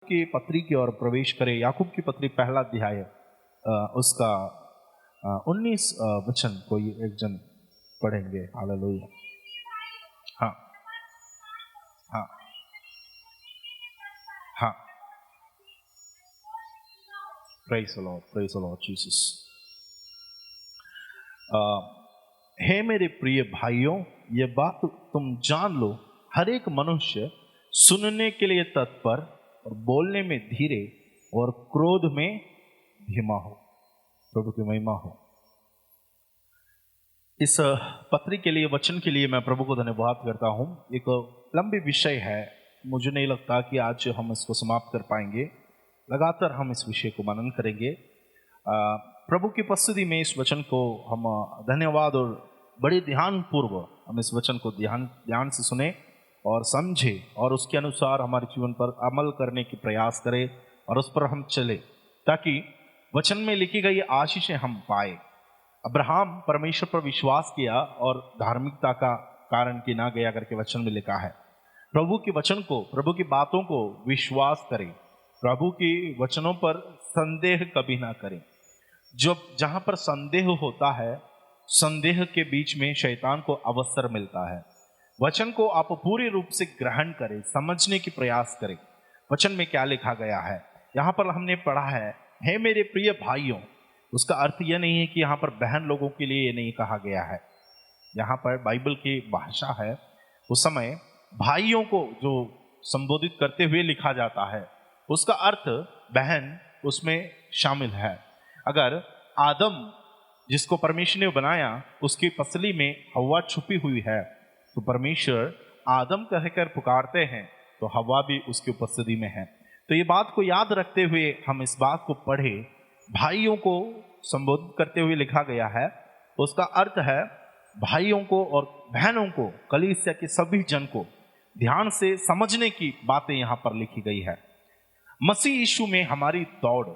की पत्री की ओर प्रवेश करें। याकूब की पत्री पहला अध्याय उसका 19 वचन कोई एक जन पढ़ेंगे। हालेलुया। हाँ हाँ हाँ। Praise the Lord Jesus. हे मेरे प्रिय भाइयों, ये बात तुम जान लो, हर एक मनुष्य सुनने के लिए तत्पर और बोलने में धीरे और क्रोध में धीमा हो। प्रभु की महिमा हो। इस पत्री के लिए, वचन के लिए मैं प्रभु को धन्यवाद करता हूं। एक लंबी विषय है, मुझे नहीं लगता कि आज हम इसको समाप्त कर पाएंगे। लगातार हम इस विषय को मनन करेंगे। प्रभु की उपस्थिति में इस वचन को हम धन्यवाद और बड़े ध्यान पूर्व हम इस वचन को ध्यान से सुने और समझे और उसके अनुसार हमारे जीवन पर अमल करने की प्रयास करें और उस पर हम चले, ताकि वचन में लिखी गई आशीषें हम पाए। अब्राहम परमेश्वर पर विश्वास किया और धार्मिकता का कारण गिना गया करके वचन में लिखा है। प्रभु के वचन को, प्रभु की बातों को विश्वास करें। प्रभु की वचनों पर संदेह कभी ना करें। जहां पर संदेह होता है, संदेह के बीच में शैतान को अवसर मिलता है। वचन को आप पूरी रूप से ग्रहण करें, समझने की प्रयास करें। वचन में क्या लिखा गया है, यहां पर हमने पढ़ा है, हे मेरे प्रिय भाइयों। उसका अर्थ यह नहीं है कि यहां पर बहन लोगों के लिए ये नहीं कहा गया है। यहां पर बाइबल की भाषा है, उस समय भाइयों को जो संबोधित करते हुए लिखा जाता है, उसका अर्थ बहन उसमें शामिल है। अगर आदम जिसको परमेश्वर ने बनाया, उसकी पसली में हव्वा छुपी हुई है, तो परमेश्वर आदम कहकर पुकारते हैं, तो हव्वा भी उसकी उपस्थिति में है। तो ये बात को याद रखते हुए हम इस बात को पढ़े। भाइयों को संबोधित करते हुए लिखा गया है, उसका अर्थ है भाइयों को और बहनों को, कलीसिया के सभी जन को ध्यान से समझने की बातें यहां पर लिखी गई है। मसीह यीशु में हमारी दौड़,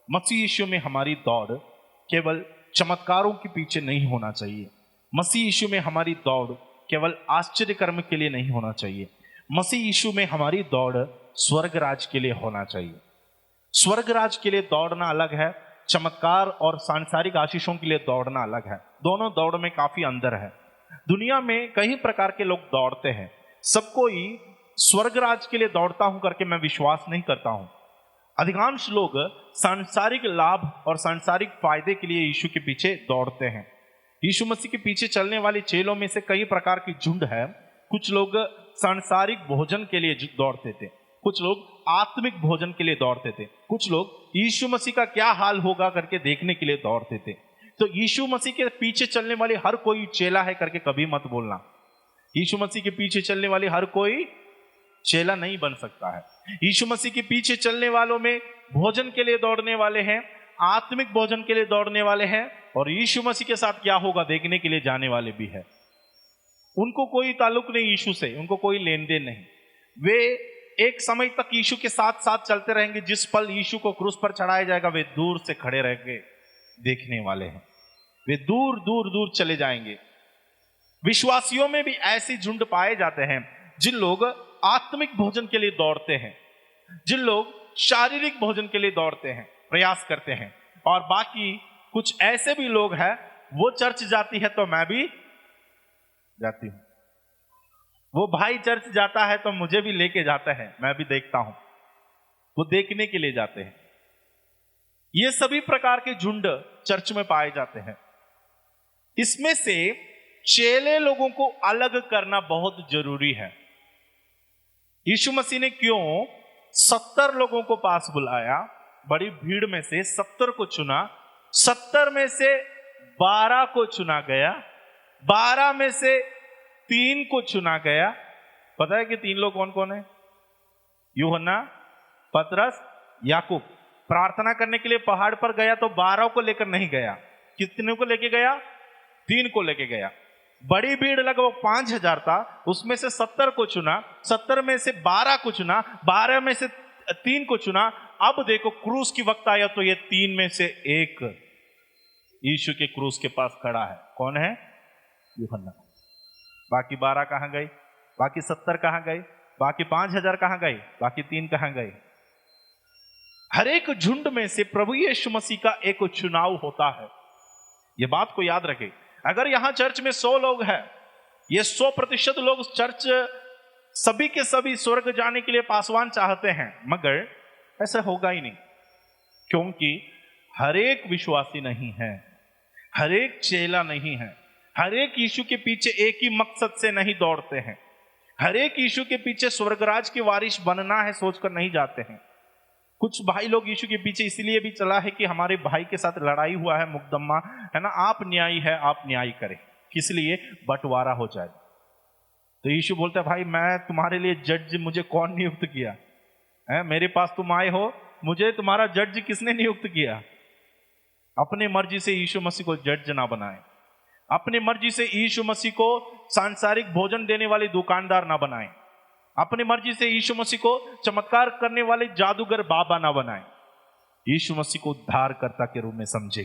मसीह यीशु में हमारी दौड़ केवल चमत्कारों के पीछे नहीं होना चाहिए। मसीह यीशु में हमारी दौड़ केवल आश्चर्य कर्म के लिए नहीं होना चाहिए। मसीह यीशु में हमारी दौड़ स्वर्ग राज के लिए होना चाहिए। स्वर्ग राज के लिए दौड़ना अलग है, चमत्कार और सांसारिक आशीषों के लिए दौड़ना अलग है। दोनों दौड़ में काफी अंतर है। दुनिया में कई प्रकार के लोग दौड़ते हैं। सबको ही स्वर्ग राज के लिए दौड़ता हूं करके मैं विश्वास नहीं करता हूं। अधिकांश लोग सांसारिक लाभ और सांसारिक फायदे के लिए यीशु के पीछे दौड़ते हैं। यीशु मसीह के पीछे चलने वाले चेलों में से कई प्रकार की झुंड है। कुछ लोग सांसारिक भोजन के लिए दौड़ते थे, कुछ लोग आत्मिक भोजन के लिए दौड़ते थे, कुछ लोग यीशु मसीह का क्या हाल होगा करके देखने के लिए दौड़ते थे। तो यीशु मसीह के पीछे चलने वाले हर कोई चेला है करके कभी मत बोलना। यीशु मसीह के पीछे चलने वाले हर कोई चेला नहीं बन सकता है। यीशु मसीह के पीछे चलने वालों में भोजन के लिए दौड़ने वाले हैं, आत्मिक भोजन के लिए दौड़ने वाले हैं, और यीशु मसीह के साथ क्या होगा देखने के लिए जाने वाले भी है। उनको कोई ताल्लुक नहीं यीशु से, उनको कोई लेन देन नहीं। वे एक समय तक यीशु के साथ साथ चलते रहेंगे। जिस पल यीशु को क्रूस पर चढ़ाया जाएगा, वे दूर से खड़े रह के देखने वाले हैं। वे दूर दूर दूर चले जाएंगे। विश्वासियों में भी ऐसी झुंड पाए जाते हैं, जिन लोग आत्मिक भोजन के लिए दौड़ते हैं, जिन लोग शारीरिक भोजन के लिए दौड़ते हैं, प्रयास करते हैं। और बाकी कुछ ऐसे भी लोग हैं, वो चर्च जाती है तो मैं भी जाती हूं, वो भाई चर्च जाता है तो मुझे भी लेके जाता है, मैं भी देखता हूं। वो देखने के लिए जाते हैं। ये सभी प्रकार के झुंड चर्च में पाए जाते हैं। इसमें से चेले लोगों को अलग करना बहुत जरूरी है। यीशु मसीह ने क्यों 70 लोगों को पास बुलाया? बड़ी भीड़ में से 70 को चुना, 70 में से 12 को चुना गया, 12 में से 3 को चुना गया। पता है कि 3 लोग कौन कौन है? यूहन्ना, पतरस, याकूब। प्रार्थना करने के लिए पहाड़ पर गया तो 12 को लेकर नहीं गया। कितने को लेके गया? 3 को लेके गया। बड़ी भीड़ लगभग 5000 था, उसमें से 70 को चुना, 70 में से 12 को चुना, 12 में से 3 को चुना। अब देखो क्रूस की वक्त आया तो ये 3 में से 1 यीशु के क्रूस के पास खड़ा है। कौन है? यूहन्ना। बाकी 12 कहां गए? बाकी 70 कहां गए? बाकी 5000 कहां गए? बाकी 3 कहां गए? हर एक झुंड में से प्रभु यीशु मसीह का एक चुनाव होता है। यह बात को याद रखें। अगर यहां चर्च में 100 लोग हैं, ये 100% लोग चर्च सभी के सभी स्वर्ग जाने के लिए पासवान चाहते हैं, मगर ऐसा होगा ही नहीं, क्योंकि हर एक विश्वासी नहीं है, हर एक चेला नहीं है, हर एक यीशु के पीछे एक ही मकसद से नहीं दौड़ते हैं, हर एक यीशु के पीछे स्वर्गराज के वारिस बनना है सोचकर नहीं जाते हैं। कुछ भाई लोग यीशु के पीछे इसलिए भी चला है कि हमारे भाई के साथ लड़ाई हुआ है, मुकदमा है ना, आप न्यायी है, आप न्याय करें, किस लिए बंटवारा हो जाए। तो यीशु बोलता है, भाई मैं तुम्हारे लिए जज, मुझे कौन नियुक्त किया है? मेरे पास तुम आए हो, मुझे तुम्हारा जज किसने नियुक्त किया? अपने मर्जी से यीशु मसीह को जज ना बनाए, अपने मर्जी से यीशु मसीह को सांसारिक भोजन देने वाले दुकानदार ना बनाए, अपनी मर्जी से यीशु मसीह को चमत्कार करने वाले जादूगर बाबा ना बनाए। यीशु मसीह को उद्धारकर्ता के रूप में समझे।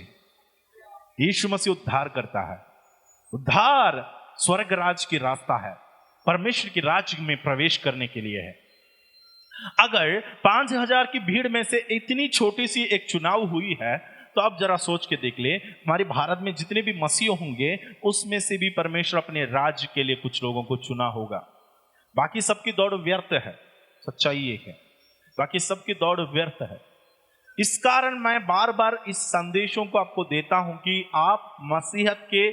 यीशु मसीह उद्धार करता है। उद्धार स्वर्ग राज की रास्ता है, परमेश्वर की राज्य में प्रवेश करने के लिए है। अगर 5000 की भीड़ में से इतनी छोटी सी एक चुनाव हुई है, तो अब जरा सोच के देख ले, हमारे भारत में जितने भी मसीह होंगे उसमें से भी परमेश्वर अपने राज्य के लिए कुछ लोगों को चुना होगा। बाकी सबकी दौड़ व्यर्थ है, सच्चाई ये है, बाकी सबकी दौड़ व्यर्थ है। इस कारण मैं बार बार इस संदेशों को आपको देता हूं कि आप मसीहत के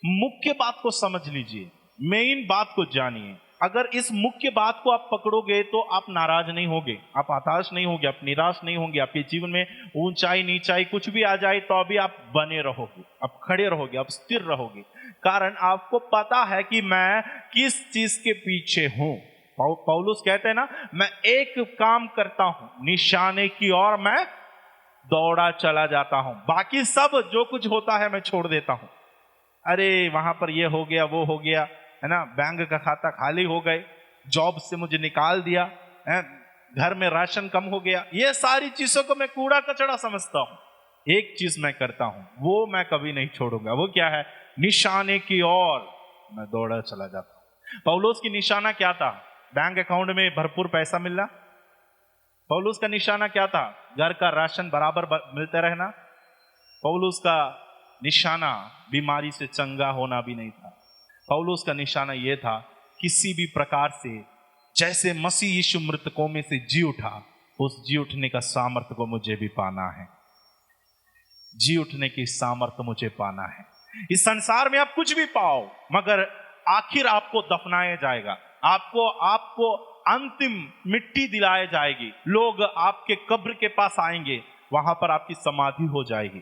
मुख्य बात को समझ लीजिए, मेन बात को जानिए। अगर इस मुख्य बात को आप पकड़ोगे तो आप नाराज नहीं होगे, आप हताश नहीं होगे, आप निराश नहीं होंगे। आपके जीवन में ऊंचाई नीचाई कुछ भी आ जाए तो अभी आप बने रहोगे, आप खड़े रहोगे, आप स्थिर रहोगे, कारण आपको पता है कि मैं किस चीज के पीछे हूं। पौलुस कहते हैं ना, मैं एक काम करता हूं, निशाने की ओर मैं दौड़ा चला जाता हूं, बाकी सब जो कुछ होता है मैं छोड़ देता हूं। अरे वहां पर ये हो गया, वो हो गया, है ना, बैंक का खाता खाली हो गए, जॉब से मुझे निकाल दिया है, घर में राशन कम हो गया, ये सारी चीजों को मैं कूड़ा कचड़ा समझता हूं। एक चीज मैं करता हूं, वो मैं कभी नहीं छोड़ूंगा। वो क्या है? निशाने की ओर मैं दौड़ा चला जाता हूं। पौलुस की निशाना क्या था? बैंक अकाउंट में भरपूर पैसा मिलना। पौलुस का निशाना क्या था? घर का राशन बराबर मिलते रहना। पौलुस का निशाना बीमारी से चंगा होना भी नहीं था। पौलुस का निशाना यह था, किसी भी प्रकार से जैसे मसीह यीशु मृतकों में से जी उठा, उस जी उठने का सामर्थ्य को मुझे भी पाना है। जी उठने की सामर्थ्य मुझे पाना है। इस संसार में आप कुछ भी पाओ, मगर आखिर आपको दफनाया जाएगा, आपको अंतिम मिट्टी दिलाई जाएगी, लोग आपके कब्र के पास आएंगे, वहां पर आपकी समाधि हो जाएगी।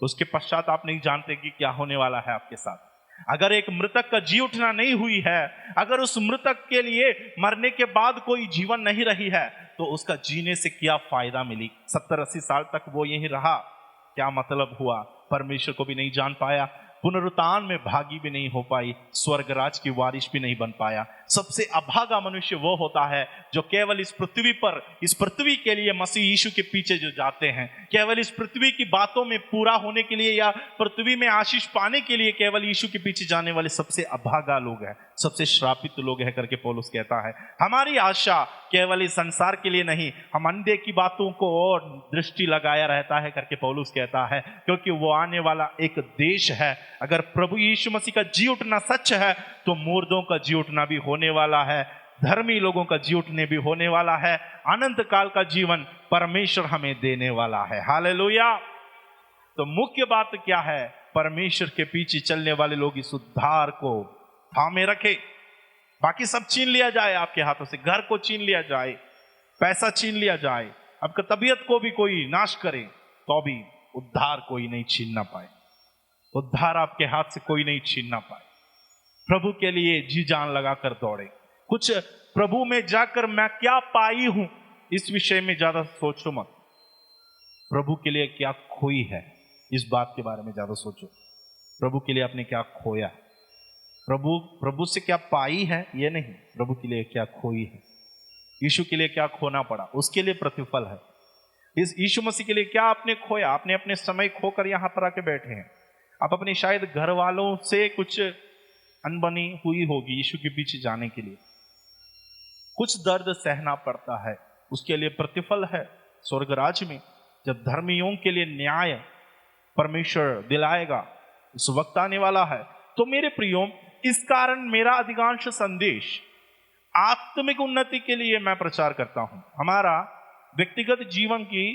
उसके पश्चात आप नहीं जानते कि क्या होने वाला है आपके साथ। अगर एक मृतक का जी उठना नहीं हुई है, अगर उस मृतक के लिए मरने के बाद कोई जीवन नहीं रही है, तो उसका जीने से क्या फायदा मिली? 70-80 साल तक वो यहीं रहा, क्या मतलब हुआ? परमेश्वर को भी नहीं जान पाया, पुनरुत्थान में भागी भी नहीं हो पाई, स्वर्गराज की वारिस भी नहीं बन पाया। सबसे अभागा मनुष्य वो होता है जो केवल इस पृथ्वी के लिए मसीह यीशु के पीछे जो जाते हैं, केवल इस पृथ्वी की बातों में पूरा होने के लिए या पृथ्वी में आशीष पाने के लिए केवल यीशु के पीछे जाने वाले सबसे अभागा लोग हैं, सबसे श्रापित लोग हैं करके पौलुस कहता है। हमारी आशा केवल इस संसार के लिए नहीं, हम अंधे की बातों को और दृष्टि लगाया रहता है करके पौलुस कहता है, क्योंकि वो आने वाला एक देश है। अगर प्रभु यीशु मसीह का जी उठना सच है, तो मुर्दों का जी उठना भी होने वाला है, धर्मी लोगों का जी उठने भी होने वाला है, अनंत काल का जीवन परमेश्वर हमें देने वाला है। हालेलुया। तो मुख्य बात क्या है? परमेश्वर के पीछे चलने वाले लोग इस उद्धार को थामे रखे। बाकी सब छीन लिया जाए आपके हाथों से, घर को छीन लिया जाए, पैसा छीन लिया जाए, आपका तबीयत को भी कोई नाश करे, तो भी उद्धार कोई नहीं छीनना पाए। उद्धार आपके हाथ से कोई नहीं छीनना पाए। प्रभु के लिए जी जान लगाकर दौड़े। कुछ प्रभु में जाकर मैं क्या पाई हूं, इस विषय में ज्यादा सोचो मत। प्रभु के लिए क्या खोई है, इस बात के बारे में ज्यादा सोचो। प्रभु के लिए आपने क्या खोया, प्रभु से क्या पाई है, ये नहीं, प्रभु के लिए क्या खोई है। यीशु के लिए क्या खोना पड़ा, उसके लिए प्रतिफल है। इस यीशु मसीह के लिए क्या आपने खोया? आपने अपने समय खोकर यहां पर आके बैठे हैं। आप अपने शायद घर वालों से कुछ अनबनी हुई होगी यीशु के पीछे जाने के लिए, कुछ दर्द सहना पड़ता है, उसके लिए प्रतिफल है, स्वर्ग राज्य में जब धर्मियों के लिए न्याय परमेश्वर दिलाएगा, उस वक्त आने वाला है। तो मेरे प्रियो, इस कारण मेरा अधिकांश संदेश आत्मिक उन्नति के लिए मैं प्रचार करता हूं। हमारा व्यक्तिगत जीवन की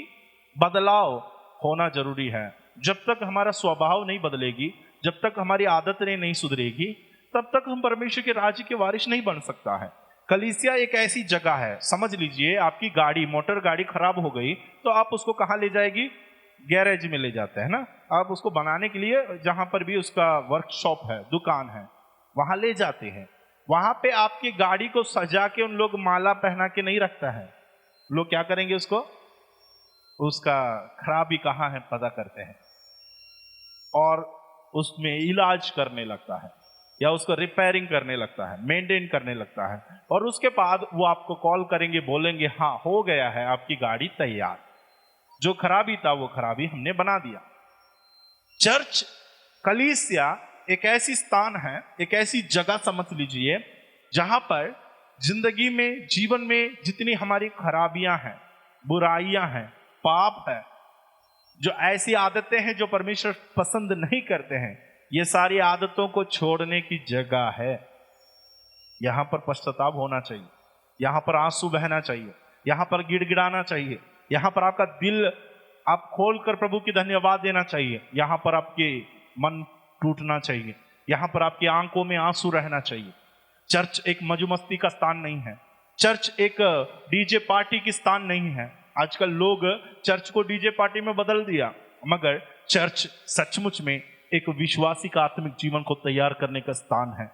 बदलाव होना जरूरी है। जब तक हमारा स्वभाव नहीं बदलेगी, जब तक हमारी आदतें नहीं सुधरेगी, तब तक हम परमेश्वर के राज्य के वारिस नहीं बन सकता है। कलीसिया एक ऐसी जगह है, समझ लीजिए आपकी गाड़ी, मोटर गाड़ी खराब हो गई तो आप उसको कहाँ ले जाएगी? गैरेज में ले जाते हैं ना। आप उसको बनाने के लिए जहां पर भी उसका वर्कशॉप है, दुकान है, वहां ले जाते हैं। वहां पे आपकी गाड़ी को सजा के उन लोग माला पहना के नहीं रखता है। लोग क्या करेंगे? उसका खराबी कहाँ है पता करते हैं और उसमें इलाज करने लगता है या उसको रिपेयरिंग करने लगता है, मेंटेन करने लगता है, और उसके बाद वो आपको कॉल करेंगे, बोलेंगे हाँ हो गया है आपकी गाड़ी तैयार, जो खराबी था वो खराबी हमने बना दिया। चर्च, कलीसिया एक ऐसी स्थान है, एक ऐसी जगह समझ लीजिए जहां पर जिंदगी में, जीवन में जितनी हमारी खराबियां हैं, बुराइयां हैं, पाप है, जो ऐसी आदतें हैं जो परमेश्वर पसंद नहीं करते हैं, ये सारी आदतों को छोड़ने की जगह है। यहां पर पश्चाताप होना चाहिए, यहां पर आंसू बहना चाहिए, यहां पर गिड़गिड़ाना चाहिए, यहां पर आपका दिल आप खोलकर प्रभु की धन्यवाद देना चाहिए, यहां पर आपके मन टूटना चाहिए, यहां पर आपकी आंखों में आंसू रहना चाहिए। चर्च एक मौज-मस्ती का स्थान नहीं है, चर्च एक डीजे पार्टी की स्थान नहीं है। आजकल लोग चर्च को डीजे पार्टी में बदल दिया, मगर चर्च सचमुच में एक विश्वासी का आत्मिक जीवन को तैयार करने का स्थान है,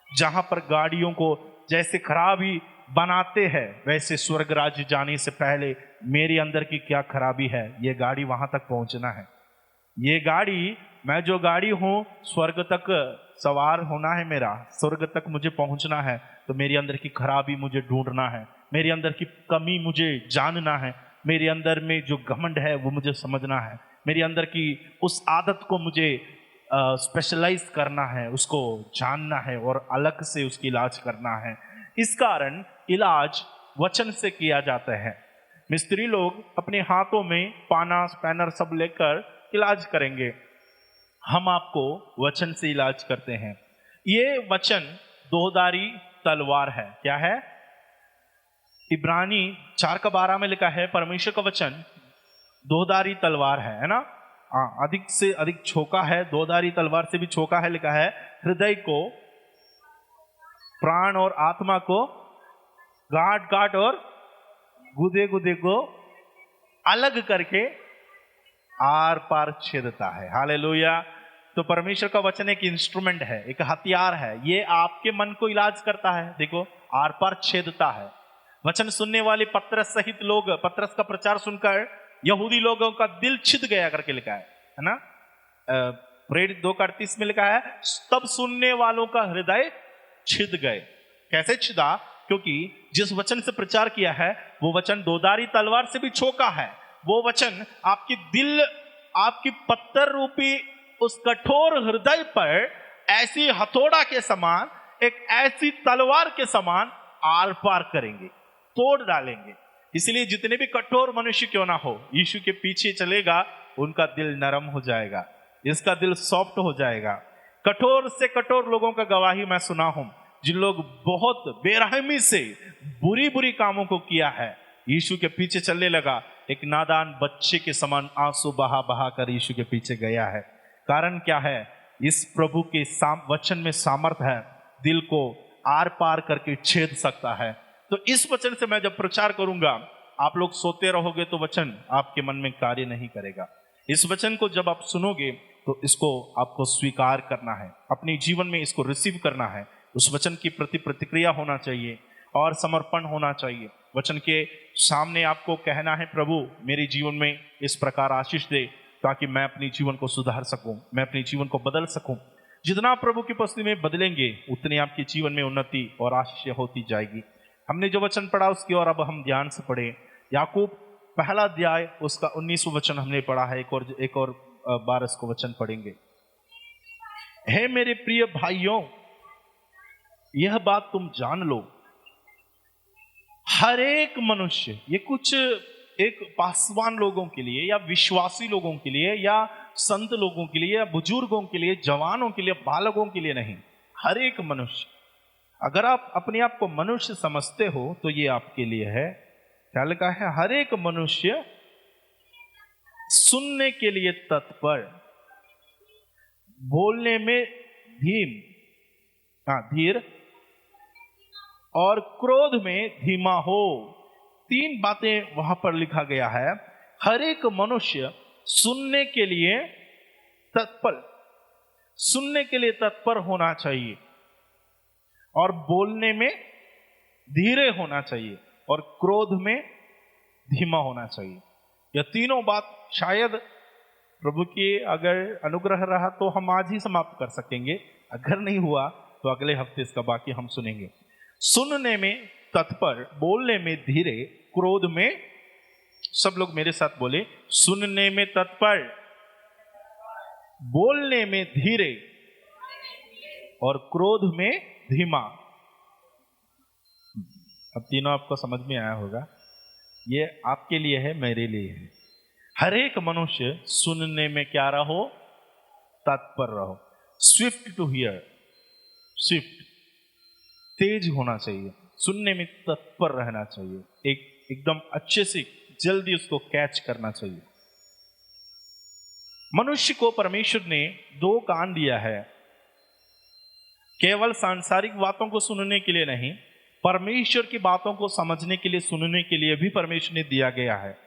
जहां पर गाड़ियों को जैसे खराबी बनाते हैं, वैसे स्वर्ग राज्य जाने से पहले मेरे अंदर की क्या खराबी है, ये गाड़ी वहां तक पहुंचना है। ये गाड़ी, मैं जो गाड़ी हूं, स्वर्ग तक सवार होना है मेरा, स्वर्ग तक मुझे पहुंचना है, तो मेरे अंदर की खराबी मुझे ढूंढना है, मेरे अंदर की कमी मुझे जानना है, मेरे अंदर में जो घमंड है वो मुझे समझना है, मेरे अंदर की उस आदत को मुझे स्पेशलाइज करना है, उसको जानना है और अलग से उसकी इलाज करना है। इस कारण इलाज वचन से किया जाता है। मिस्त्री लोग अपने हाथों में पाना, स्पैनर सब लेकर इलाज करेंगे, हम आपको वचन से इलाज करते हैं। ये वचन दोधारी तलवार है। क्या है? इब्रानी 4:12 में लिखा है, परमेश्वर का वचन दोधारी तलवार है ना। अधिक से अधिक छोका है, दोधारी तलवार से भी छोका है, लिखा है हृदय को, प्राण और आत्मा को, गांठ गांठ और गुदे गुदे को अलग करके आर पार छेदता है। हालेलुया। तो परमेश्वर का वचन एक इंस्ट्रूमेंट है, एक हथियार है, ये आपके मन को इलाज करता है। देखो, आर पार छेदता है। वचन सुनने वाले पतरस सहित लोग, पतरस का प्रचार सुनकर यहूदी लोगों का दिल छिद गया करके लिखा है ना। प्रेरित 2:38 में लिखा है, तब सुनने वालों का हृदय छिद गए। कैसे छिदा? क्योंकि जिस वचन से प्रचार किया है वो वचन दोधारी तलवार से भी छोका है। वो वचन आपकी दिल, आपकी पत्थर रूपी उस कठोर हृदय पर ऐसी हथौड़ा के समान, एक ऐसी तलवार के समान आर पार करेंगे, तोड़ डालेंगे। इसलिए जितने भी कठोर मनुष्य क्यों ना हो, यीशु के पीछे चलेगा, उनका दिल नरम हो जाएगा, इसका दिल सॉफ्ट हो जाएगा। कठोर से कठोर लोगों का गवाही मैं सुना हूं, जिन लोग बहुत बेरहमी से बुरी बुरी कामों को किया है, यीशु के पीछे चलने लगा, एक नादान बच्चे के समान आंसू बहा बहा कर यीशु के पीछे गया है। कारण क्या है? इस प्रभु के वचन में सामर्थ्य है, दिल को आर पार करके छेद सकता है। तो इस वचन से मैं जब प्रचार करूंगा, आप लोग सोते रहोगे तो वचन आपके मन में कार्य नहीं करेगा। इस वचन को जब आप सुनोगे तो इसको आपको स्वीकार करना है, अपने जीवन में इसको रिसीव करना है। उस वचन की प्रति प्रतिक्रिया होना चाहिए और समर्पण होना चाहिए। वचन के सामने आपको कहना है, प्रभु मेरे जीवन में इस प्रकार आशीष दे, ताकि मैं अपने जीवन को सुधार सकूं, मैं अपने जीवन को बदल सकूं। जितना आप प्रभु की उपस्थिति में बदलेंगे, उतनी आपके जीवन में उन्नति और आशीष होती जाएगी। हमने जो वचन पढ़ा उसकी और अब हम ध्यान से पढ़े। याकूब 1 अध्याय उसका 19वां वचन हमने पढ़ा है। एक और बार इसको वचन पढ़ेंगे। हे मेरे प्रिय भाइयों, यह बात तुम जान लो, हर एक मनुष्य, ये कुछ एक पासवान लोगों के लिए या विश्वासी लोगों के लिए या संत लोगों के लिए या बुजुर्गों के लिए, जवानों के लिए, बालकों के लिए नहीं, हर एक मनुष्य। अगर आप अपने आप को मनुष्य समझते हो तो ये आपके लिए है। क्या लिखा है? हर एक मनुष्य सुनने के लिए तत्पर, बोलने में धीर और क्रोध में धीमा हो। 3 बातें वहां पर लिखा गया है। हर एक मनुष्य सुनने के लिए तत्पर होना चाहिए, और बोलने में धीरे होना चाहिए, और क्रोध में धीमा होना चाहिए। यह तीनों बात शायद प्रभु की अगर अनुग्रह रहा तो हम आज ही समाप्त कर सकेंगे, अगर नहीं हुआ तो अगले हफ्ते इसका बाकी हम सुनेंगे। सुनने में तत्पर, बोलने में धीरे, क्रोध में, सब लोग मेरे साथ बोले, सुनने में तत्पर, बोलने में धीरे और क्रोध में धीमा। अब तीनों आपको समझ में आया होगा। ये आपके लिए है, मेरे लिए है। हर एक मनुष्य सुनने में क्या रहो? तत्पर रहो। स्विफ्ट टू हियर, स्विफ्ट, तेज होना चाहिए, सुनने में तत्पर रहना चाहिए, एकदम अच्छे से जल्दी उसको कैच करना चाहिए। मनुष्य को परमेश्वर ने 2 कान दिया है, केवल सांसारिक बातों को सुनने के लिए नहीं, परमेश्वर की बातों को समझने के लिए, सुनने के लिए भी परमेश्वर ने दिया गया है।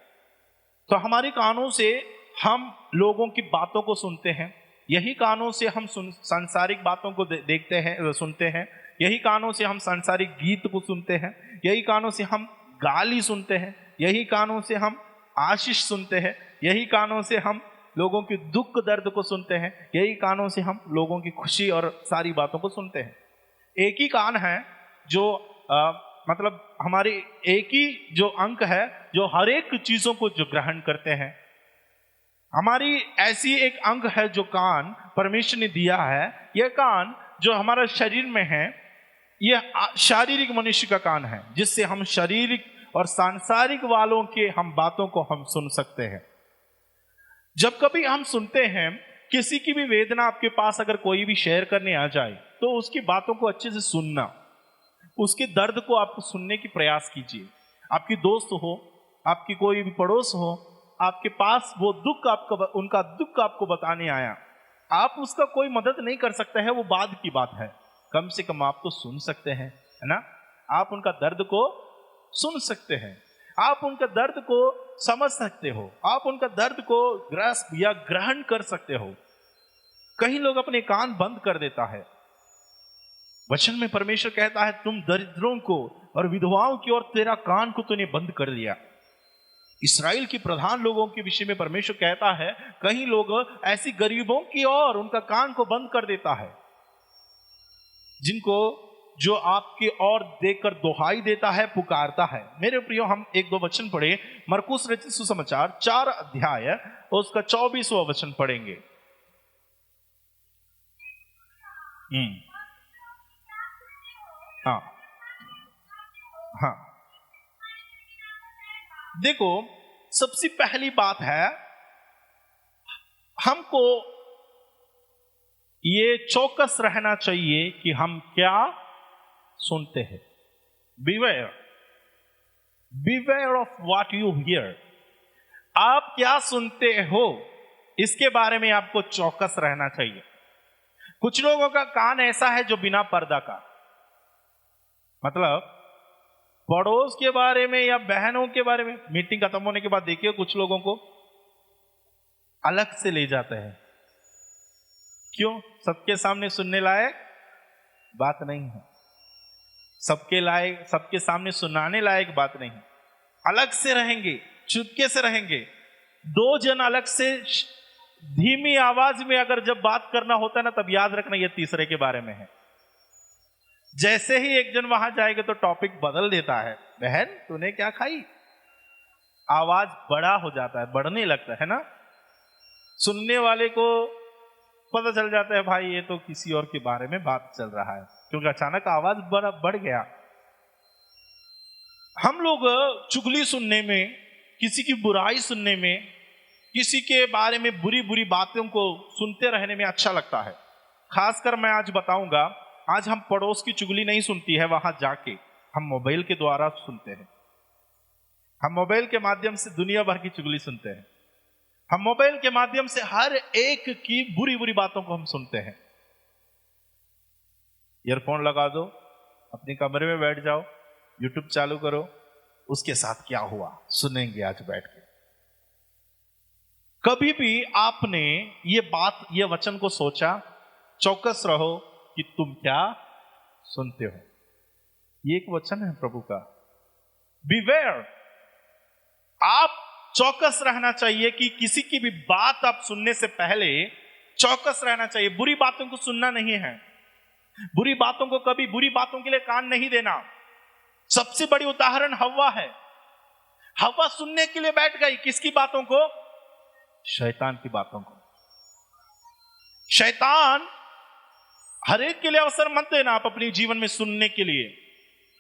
तो हमारे कानों से हम लोगों की बातों को सुनते हैं, यही कानों से हम सांसारिक बातों को देखते हैं, सुनते हैं, यही कानों से हम सांसारिक गीत को सुनते हैं, यही कानों से हम गाली सुनते हैं, यही कानों से हम आशीष सुनते हैं, यही कानों से हम लोगों की दुख दर्द को सुनते हैं, यही कानों से हम लोगों की खुशी और सारी बातों को सुनते हैं। एक ही कान है जो मतलब हमारे एक ही जो अंक है जो हर एक चीजों को जो ग्रहण करते हैं। हमारी ऐसी एक अंग है जो कान परमेश्वर ने दिया है। यह कान जो हमारा शरीर में है, यह शारीरिक मनुष्य का कान है, जिससे हम शारीरिक और सांसारिक वालों के हम बातों को हम सुन सकते हैं। जब कभी हम सुनते हैं किसी की भी वेदना आपके पास अगर कोई भी शेयर करने आ जाए, तो उसकी बातों को अच्छे से सुनना, उसके दर्द को आप सुनने की प्रयास कीजिए। आपकी दोस्त हो, आपकी कोई भी पड़ोस हो, आपके पास वो दुख उनका दुख आपको बताने आया, आप उसका कोई मदद नहीं कर सकते हैं, वो बाद की बात है, कम से कम आप तो सुन सकते हैं, है ना? आप उनका दर्द को सुन सकते हैं, आप उनका दर्द को समझ सकते हो, आप उनका दर्द को ग्रस्त या ग्रहण कर सकते हो। कई लोग अपने कान बंद कर देता है। वचन में परमेश्वर कहता है, तुम दरिद्रों को और विधवाओं की ओर तेरा कान को तूने बंद कर दिया। इस्राएल के प्रधान लोगों के विषय में परमेश्वर कहता है, कई लोग ऐसी गरीबों की ओर उनका कान को बंद कर देता है, जिनको जो आपकी ओर देखकर दुहाई देता है, पुकारता है। मेरे प्रियो, हम 1-2 वचन पढ़े। मरकुस रचित सुसमाचार 4 अध्याय और उसका 24वां वचन पढ़ेंगे। हाँ, देखो, सबसे पहली बात है, हमको ये चौकस रहना चाहिए कि हम क्या सुनते हैं। Beware of what you hear। आप क्या सुनते हो, इसके बारे में आपको चौकस रहना चाहिए। कुछ लोगों का कान ऐसा है जो बिना पर्दा का, मतलब पड़ोस के बारे में या बहनों के बारे में, मीटिंग खत्म होने के बाद देखिए कुछ लोगों को अलग से ले जाते हैं। क्यों? सबके सामने सुनने लायक बात नहीं है, सबके सामने सुनाने लायक बात नहीं, अलग से रहेंगे, चुपके से रहेंगे। 2 जन अलग से धीमी आवाज में अगर जब बात करना होता है ना, तब याद रखना ये तीसरे के बारे में है। जैसे ही एक जन वहां जाएगा तो टॉपिक बदल देता है, बहन तूने क्या खाई, आवाज बड़ा हो जाता है, बढ़ने लगता है ना। सुनने वाले को पता चल जाता है, भाई ये तो किसी और के बारे में बात चल रहा है, क्योंकि अचानक आवाज बढ़ गया। हम लोग चुगली सुनने में किसी की बुराई सुनने में, किसी के बारे में बुरी बुरी बातों को सुनते रहने में अच्छा लगता है। खासकर मैं आज बताऊंगा, आज हम पड़ोस की चुगली नहीं सुनती है वहां जाके, हम मोबाइल के द्वारा सुनते हैं। हम मोबाइल के माध्यम से दुनिया भर की चुगली सुनते हैं। हम मोबाइल के माध्यम से हर एक की बुरी बुरी बातों को हम सुनते हैं। ईयरफोन लगा दो, अपने कमरे में बैठ जाओ, यूट्यूब चालू करो, उसके साथ क्या हुआ सुनेंगे आज बैठ के। कभी भी आपने ये वचन को सोचा? चौकस रहो कि तुम क्या सुनते हो। ये एक वचन है प्रभु का, बीवेयर। आप चौकस रहना चाहिए कि किसी की भी बात आप सुनने से पहले चौकस रहना चाहिए। बुरी बातों को सुनना नहीं है, बुरी बातों को कभी बुरी बातों के लिए कान नहीं देना। सबसे बड़ी उदाहरण हव्वा है। हव्वा सुनने के लिए बैठ गई, किसकी बातों को? शैतान की बातों को। शैतान हर एक के लिए अवसर मत देना आप अपने जीवन में सुनने के लिए।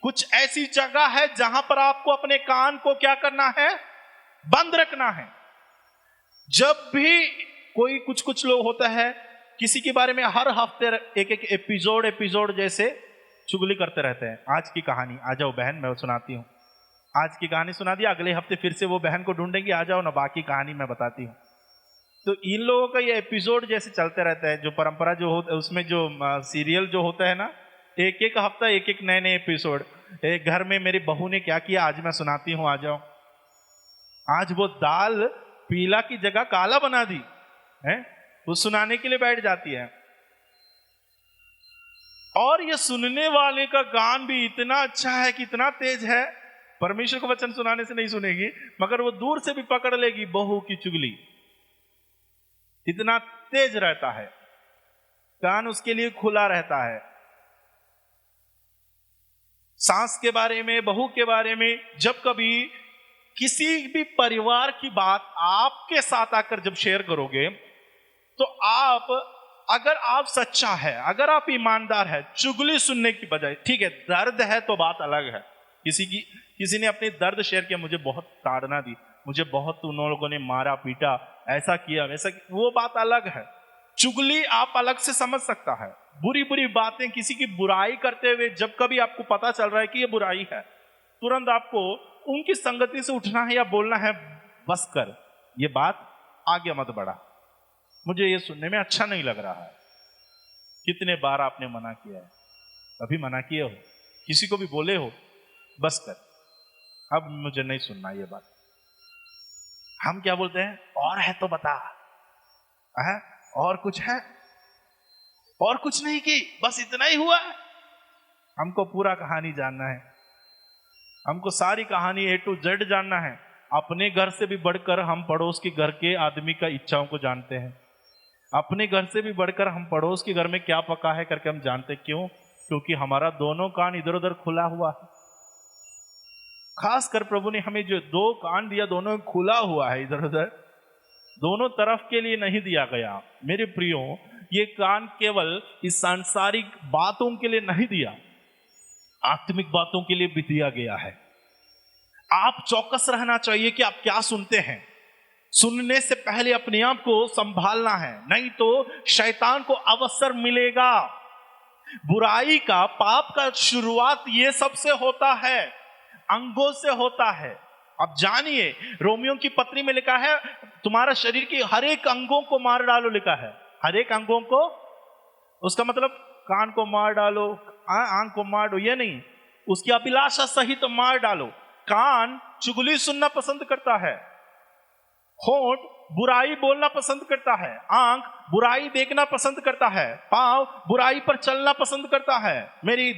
कुछ ऐसी जगह है जहां पर आपको अपने कान को क्या करना है? बंद रखना है। जब भी कोई कुछ लोग होता है, किसी के बारे में हर हफ्ते एक एक एपिसोड जैसे चुगली करते रहते हैं। आज की कहानी, आ जाओ बहन मैं सुनाती हूं। आज की कहानी सुना दिया, अगले हफ्ते फिर से वो बहन को ढूंढेंगे, आ जाओ ना बाकी कहानी मैं बताती हूं। तो इन लोगों का ये एपिसोड जैसे चलते रहता है। जो परंपरा जो होता है उसमें जो सीरियल जो होता है ना, एक एक हफ्ता एक एक नए नए एपिसोड। एक घर में मेरी बहू ने क्या किया आज मैं सुनाती हूं, आ जाओ। आज वो दाल पीला की जगह काला बना दी है, वो सुनाने के लिए बैठ जाती है। और ये सुनने वाले का गान भी इतना अच्छा है कि इतना तेज है, परमेश्वर का वचन सुनाने से नहीं सुनेगी, मगर वो दूर से भी पकड़ लेगी बहू की चुगली। इतना तेज रहता है, कान उसके लिए खुला रहता है। सास के बारे में, बहू के बारे में, जब कभी किसी भी परिवार की बात आपके साथ आकर जब शेयर करोगे, तो अगर आप सच्चा है, अगर आप ईमानदार है, चुगली सुनने की बजाय, ठीक है दर्द है तो बात अलग है। किसी ने अपने दर्द शेयर किया, मुझे बहुत ताड़ना दी, मुझे बहुत उन लोगों ने मारा पीटा, ऐसा किया वैसा किया, वो बात अलग है। चुगली आप अलग से समझ सकता है। बुरी बुरी बातें, किसी की बुराई करते हुए जब कभी आपको पता चल रहा है कि ये बुराई है, तुरंत आपको उनकी संगति से उठना है या बोलना है, बस कर, ये बात आगे मत बढ़ा, मुझे ये सुनने में अच्छा नहीं लग रहा है। कितने बार आपने मना किया है? कभी मना किए हो? किसी को भी बोले हो बस कर, अब मुझे नहीं सुनना ये बात? हम क्या बोलते हैं? और है तो बता, है और कुछ है? और कुछ नहीं की, बस इतना ही हुआ। हमको पूरा कहानी जानना है, हमको सारी कहानी A to Z जानना है। अपने घर से भी बढ़कर हम पड़ोस के घर के आदमी का इच्छाओं को जानते हैं। अपने घर से भी बढ़कर हम पड़ोस के घर में क्या पका है करके हम जानते। क्यों? क्योंकि हमारा दोनों कान इधर उधर खुला हुआ है। खासकर प्रभु ने हमें जो 2 कान दिया, दोनों खुला हुआ है इधर उधर, दोनों तरफ के लिए नहीं दिया गया। मेरे प्रियो, ये कान केवल इस सांसारिक बातों के लिए नहीं दिया, आत्मिक बातों के लिए भी दिया गया है। आप चौकस रहना चाहिए कि आप क्या सुनते हैं। सुनने से पहले अपने आप को संभालना है, नहीं तो शैतान को अवसर मिलेगा। बुराई का, पाप का शुरुआत ये सबसे होता है, अंगों से होता है। अब जानिए, रोमियो की पत्री में लिखा है तुम्हारा शरीर की हर एक अंगों को मार डालो, लिखा है हर एक अंगों को। उसका मतलब कान को मार डालो, आंख को मार दो, ये नहीं, उसकी अभिलाषा सहित तो मार डालो। कान चुगली सुनना पसंद करता है, होंठ बुराई बोलना पसंद करता है, आंख बुराई देखना पसंद करता है, पांव बुराई पर चलना पसंद करता है, मेरी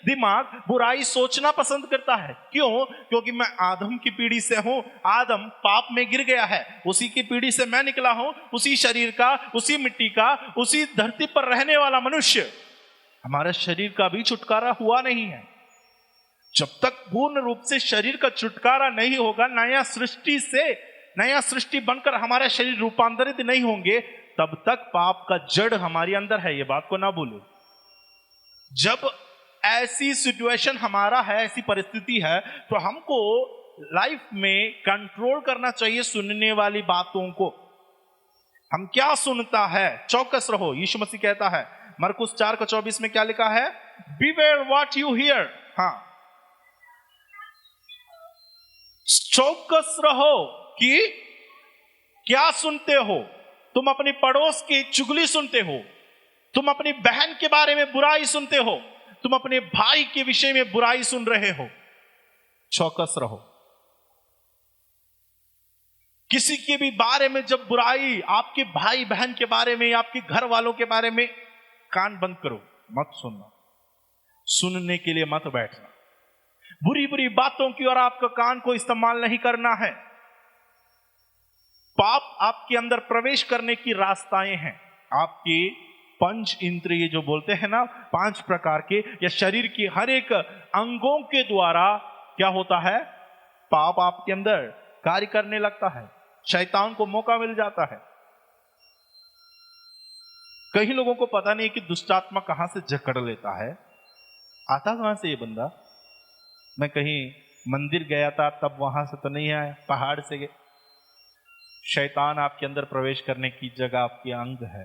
दिमाग बुराई सोचना पसंद करता है। क्यों? क्योंकि मैं आदम की पीढ़ी से हूं। आदम पाप में गिर गया है, उसी की पीढ़ी से मैं निकला हूं, उसी शरीर का, उसी मिट्टी का, उसी धरती पर रहने वाला मनुष्य। हमारे शरीर का भी छुटकारा हुआ नहीं है। जब तक पूर्ण रूप से शरीर का छुटकारा नहीं होगा, नया सृष्टि बनकर हमारे शरीर रूपांतरित नहीं होंगे, तब तक पाप का जड़ हमारे अंदर है। ये बात को ना भूलो। जब ऐसी सिचुएशन हमारा है, ऐसी परिस्थिति है, तो हमको लाइफ में कंट्रोल करना चाहिए सुनने वाली बातों को। हम क्या सुनता है, चौकस रहो। यीशु मसीह कहता है मरकुस 4:24 में क्या लिखा है, बीवेयर व्हाट यू हियर। हाँ, चौकस रहो कि क्या सुनते हो। तुम अपनी पड़ोस की चुगली सुनते हो, तुम अपनी बहन के बारे में बुराई सुनते हो, तुम अपने भाई के विषय में बुराई सुन रहे हो, चौकस रहो। किसी के भी बारे में जब बुराई, आपके भाई बहन के बारे में, आपके घर वालों के बारे में, कान बंद करो, मत सुनना। सुनने के लिए मत बैठना। बुरी बुरी बातों की ओर आपका कान को इस्तेमाल नहीं करना है। पाप आपके अंदर प्रवेश करने की रास्ताएं हैं। आपकी पंच इंद्रिय जो बोलते हैं ना, 5 प्रकार के, या शरीर की हर एक अंगों के द्वारा क्या होता है, पाप आपके अंदर कार्य करने लगता है, शैतान को मौका मिल जाता है। कई लोगों को पता नहीं कि दुष्टात्मा कहां से जकड़ लेता है, आता कहां से ये बंदा। मैं कहीं मंदिर गया था, तब वहां से तो नहीं आया, पहाड़ से गए। शैतान आपके अंदर प्रवेश करने की जगह आपके अंग है।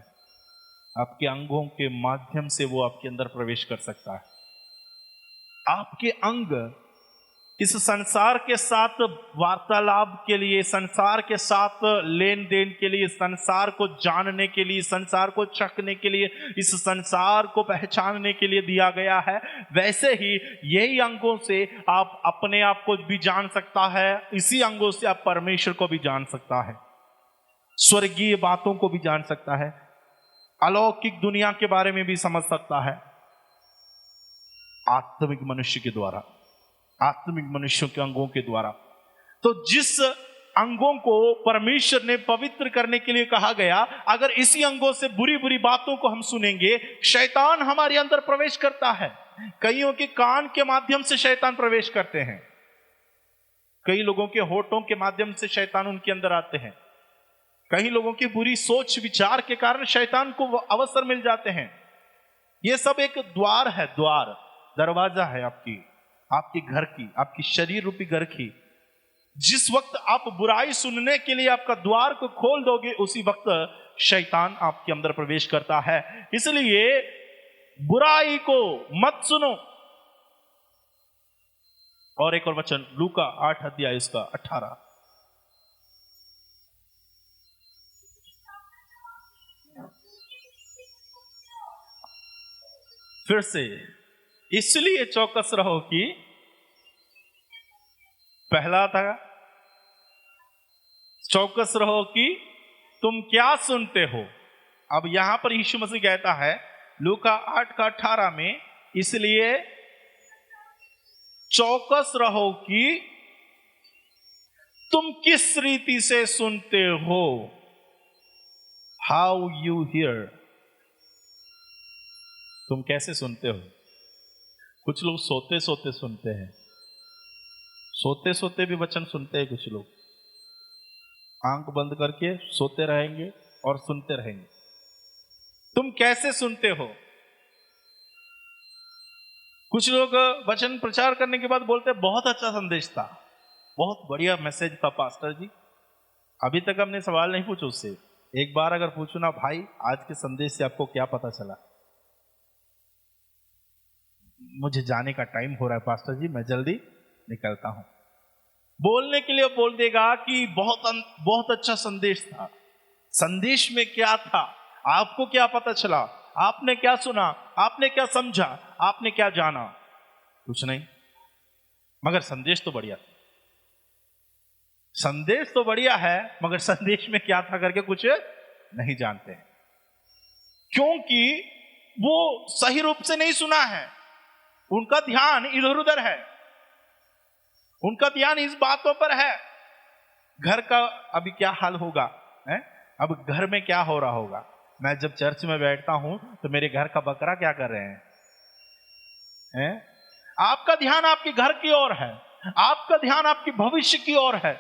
आपके अंगों के माध्यम से वो आपके अंदर प्रवेश कर सकता है। आपके अंग इस संसार के साथ वार्तालाप के लिए, संसार के साथ लेन देन के लिए, संसार को जानने के लिए, संसार को चखने के लिए, इस संसार को पहचानने के लिए दिया गया है। वैसे ही यही अंगों से आप अपने आप को भी जान सकता है, इसी अंगों से आप परमेश्वर को भी जान सकता है, स्वर्गीय बातों को भी जान सकता है, अलौकिक दुनिया के बारे में भी समझ सकता है, आत्मिक मनुष्य के द्वारा, आत्मिक मनुष्यों के अंगों के द्वारा। तो जिस अंगों को परमेश्वर ने पवित्र करने के लिए कहा गया, अगर इसी अंगों से बुरी बुरी बातों को हम सुनेंगे, शैतान हमारे अंदर प्रवेश करता है। कईयों के कान के माध्यम से शैतान प्रवेश करते हैं, कई लोगों के होठों के माध्यम से शैतान उनके अंदर आते हैं, कई लोगों की बुरी सोच विचार के कारण शैतान को अवसर मिल जाते हैं। यह सब एक द्वार है, द्वार, दरवाजा है आपके घर की, आपकी शरीर रूपी घर की। जिस वक्त आप बुराई सुनने के लिए आपका द्वार को खोल दोगे, उसी वक्त शैतान आपके अंदर प्रवेश करता है। इसलिए बुराई को मत सुनो। और एक और वचन, लूका 8 अध्याय इसका 18। फिर से, इसलिए चौकस रहो कि, पहला था चौकस रहो कि तुम क्या सुनते हो। अब यहां पर यीशु मसीह कहता है लूका 8:18 में, इसलिए चौकस रहो कि तुम किस रीति से सुनते हो, हाउ यू हियर। तुम कैसे सुनते हो। कुछ लोग सोते सोते सुनते हैं, सोते सोते भी वचन सुनते हैं। कुछ लोग आंख बंद करके सोते रहेंगे और सुनते रहेंगे। तुम कैसे सुनते हो। कुछ लोग वचन प्रचार करने के बाद बोलते हैं बहुत अच्छा संदेश था, बहुत बढ़िया मैसेज था पास्टर जी। अभी तक हमने सवाल नहीं पूछा उससे। एक बार अगर पूछो ना, भाई आज के संदेश से आपको क्या पता चला। मुझे जाने का टाइम हो रहा है पास्टर जी, मैं जल्दी निकलता हूं। बोलने के लिए बोल देगा कि बहुत अच्छा संदेश था। संदेश में क्या था, आपको क्या पता चला, आपने क्या सुना, आपने क्या समझा, आपने क्या जाना। कुछ नहीं, मगर संदेश तो बढ़िया था। संदेश तो बढ़िया है, मगर संदेश में क्या था करके कुछ नहीं जानते हैं, क्योंकि वो सही रूप से नहीं सुना है। उनका ध्यान इधर उधर है, उनका ध्यान इस बातों पर है, घर का अभी क्या हाल होगा है? अब घर में क्या हो रहा होगा। मैं जब चर्च में बैठता हूं तो मेरे घर का बकरा क्या कर रहे हैं? आपका ध्यान आपके घर की ओर है, आपका ध्यान आपकी भविष्य की ओर है।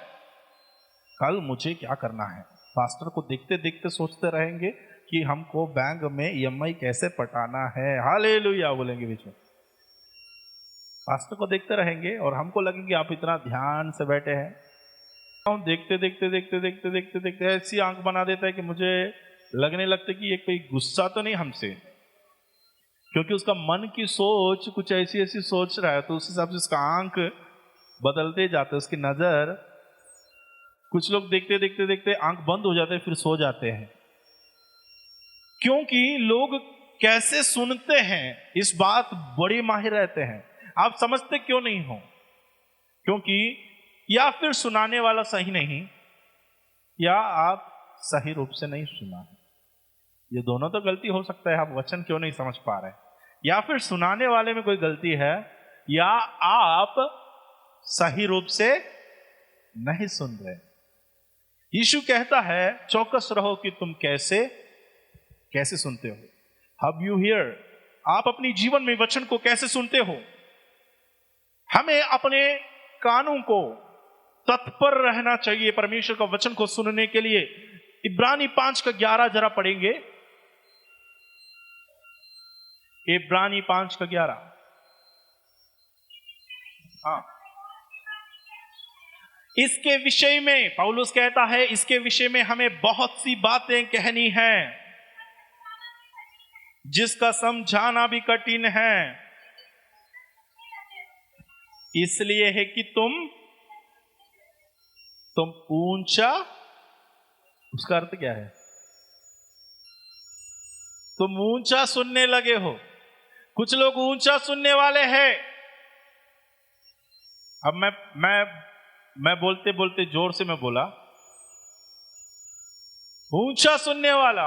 कल मुझे क्या करना है। पास्टर को देखते देखते सोचते रहेंगे कि हमको बैंक में EMI कैसे पटाना है। हालेलुया बोलेंगे बीच में। पास्टर को देखते रहेंगे और हमको लगेंगे आप इतना ध्यान से बैठे हैं। हम देखते देखते देखते देखते देखते देखते ऐसी आंख बना देता है कि मुझे लगने लगता है कि ये कोई गुस्सा तो नहीं हमसे, क्योंकि उसका मन की सोच कुछ ऐसी ऐसी सोच रहा है, तो उस हिसाब से उसका आंख बदलते जाते, उसकी नजर। कुछ लोग देखते देखते देखते आंख बंद हो जाते हैं, फिर सो जाते हैं, क्योंकि लोग कैसे सुनते हैं इस बात बड़े माहिर रहते हैं। आप समझते क्यों नहीं हो? क्योंकि या फिर सुनाने वाला सही नहीं, या आप सही रूप से नहीं सुना है। ये दोनों तो गलती हो सकता है। आप वचन क्यों नहीं समझ पा रहे? या फिर सुनाने वाले में कोई गलती है, या आप सही रूप से नहीं सुन रहे। यीशु कहता है चौकस रहो कि तुम कैसे सुनते हो। हाउ यू हियर, आप अपनी जीवन में वचन को कैसे सुनते हो। हमें अपने कानों को तत्पर रहना चाहिए परमेश्वर का वचन को सुनने के लिए। इब्रानी 5:11 जरा पढ़ेंगे। इब्रानी 5:11। हाँ, इसके विषय में पौलुस कहता है, इसके विषय में हमें बहुत सी बातें कहनी हैं जिसका समझाना भी कठिन है, इसलिए है कि तुम ऊंचा, उसका अर्थ क्या है? तुम ऊंचा सुनने लगे हो। कुछ लोग ऊंचा सुनने वाले हैं। अब मैं बोलते बोलते जोर से मैं बोला ऊंचा सुनने वाला।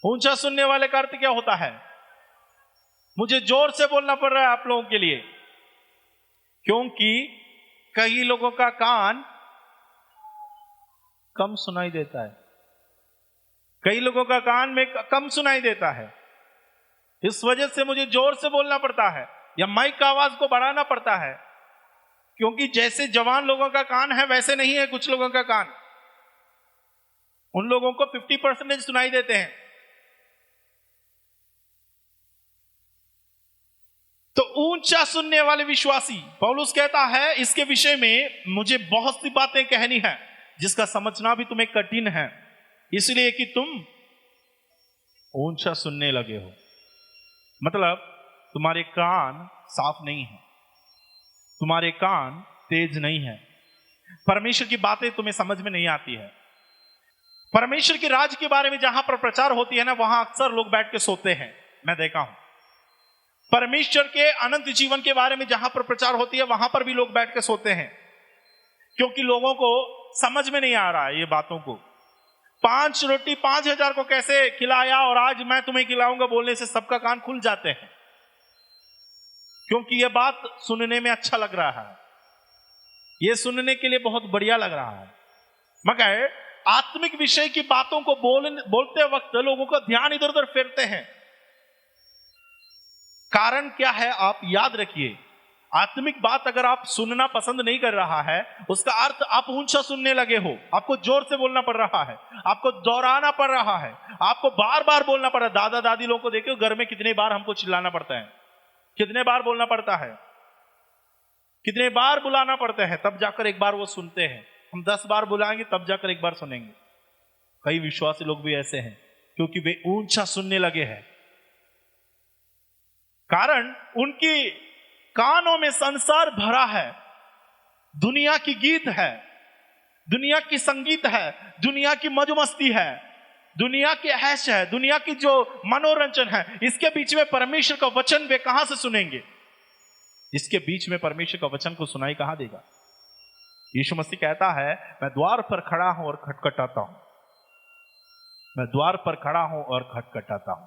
ऊंचा सुनने वाले का अर्थ क्या होता है? मुझे जोर से बोलना पड़ रहा है आप लोगों के लिए, क्योंकि कई लोगों का कान कम सुनाई देता है। कई लोगों का कान में कम सुनाई देता है। इस वजह से मुझे जोर से बोलना पड़ता है या माइक का आवाज को बढ़ाना पड़ता है, क्योंकि जैसे जवान लोगों का कान है वैसे नहीं है कुछ लोगों का कान। उन लोगों को 50% सुनाई देते हैं। तो ऊंचा सुनने वाले विश्वासी, पौलुस कहता है इसके विषय में मुझे बहुत सी बातें कहनी है जिसका समझना भी तुम्हें कठिन है, इसलिए कि तुम ऊंचा सुनने लगे हो। मतलब तुम्हारे कान साफ नहीं है, तुम्हारे कान तेज नहीं है, परमेश्वर की बातें तुम्हें समझ में नहीं आती है। परमेश्वर की राज के बारे में जहां पर प्रचार होती है ना, वहां अक्सर लोग बैठ के सोते हैं, मैं देखा हूं। परमेश्वर के अनंत जीवन के बारे में जहां पर प्रचार होती है वहां पर भी लोग बैठ के सोते हैं, क्योंकि लोगों को समझ में नहीं आ रहा है ये बातों को। 5 रोटी 5,000 को कैसे खिलाया और आज मैं तुम्हें खिलाऊंगा बोलने से सबका कान खुल जाते हैं, क्योंकि यह बात सुनने में अच्छा लग रहा है, यह सुनने के लिए बहुत बढ़िया लग रहा है। मगर आत्मिक विषय की बातों को बोलते वक्त लोगों का ध्यान इधर उधर फेरते हैं। कारण क्या है? आप याद रखिए, आत्मिक बात अगर आप सुनना पसंद नहीं कर रहा है, उसका अर्थ आप ऊंचा सुनने लगे हो, आपको जोर से बोलना पड़ रहा है, आपको दोहराना पड़ रहा है, आपको बार बार बोलना पड़ रहा है। दादा दादी लोगों को देखो घर में कितने बार हमको चिल्लाना पड़ता है, कितने बार बोलना पड़ता है, कितने बार बुलाना पड़ता है, तब जाकर एक बार वो सुनते हैं। हम 10 बार बुलाएंगे तब जाकर एक बार सुनेंगे। कई विश्वासी लोग भी ऐसे हैं, क्योंकि वे ऊंचा सुनने लगे हैं। कारण उनकी कानों में संसार भरा है, दुनिया की गीत है, दुनिया की संगीत है, दुनिया की मौज-मस्ती है, दुनिया की ऐश है, दुनिया की जो मनोरंजन है। इसके बीच में परमेश्वर का वचन वे कहां से सुनेंगे? इसके बीच में परमेश्वर का वचन को सुनाई कहां देगा? यीशु मसीह कहता है मैं द्वार पर खड़ा हूं और खटखटाता हूं, मैं द्वार पर खड़ा हूं और खटखटाता हूं।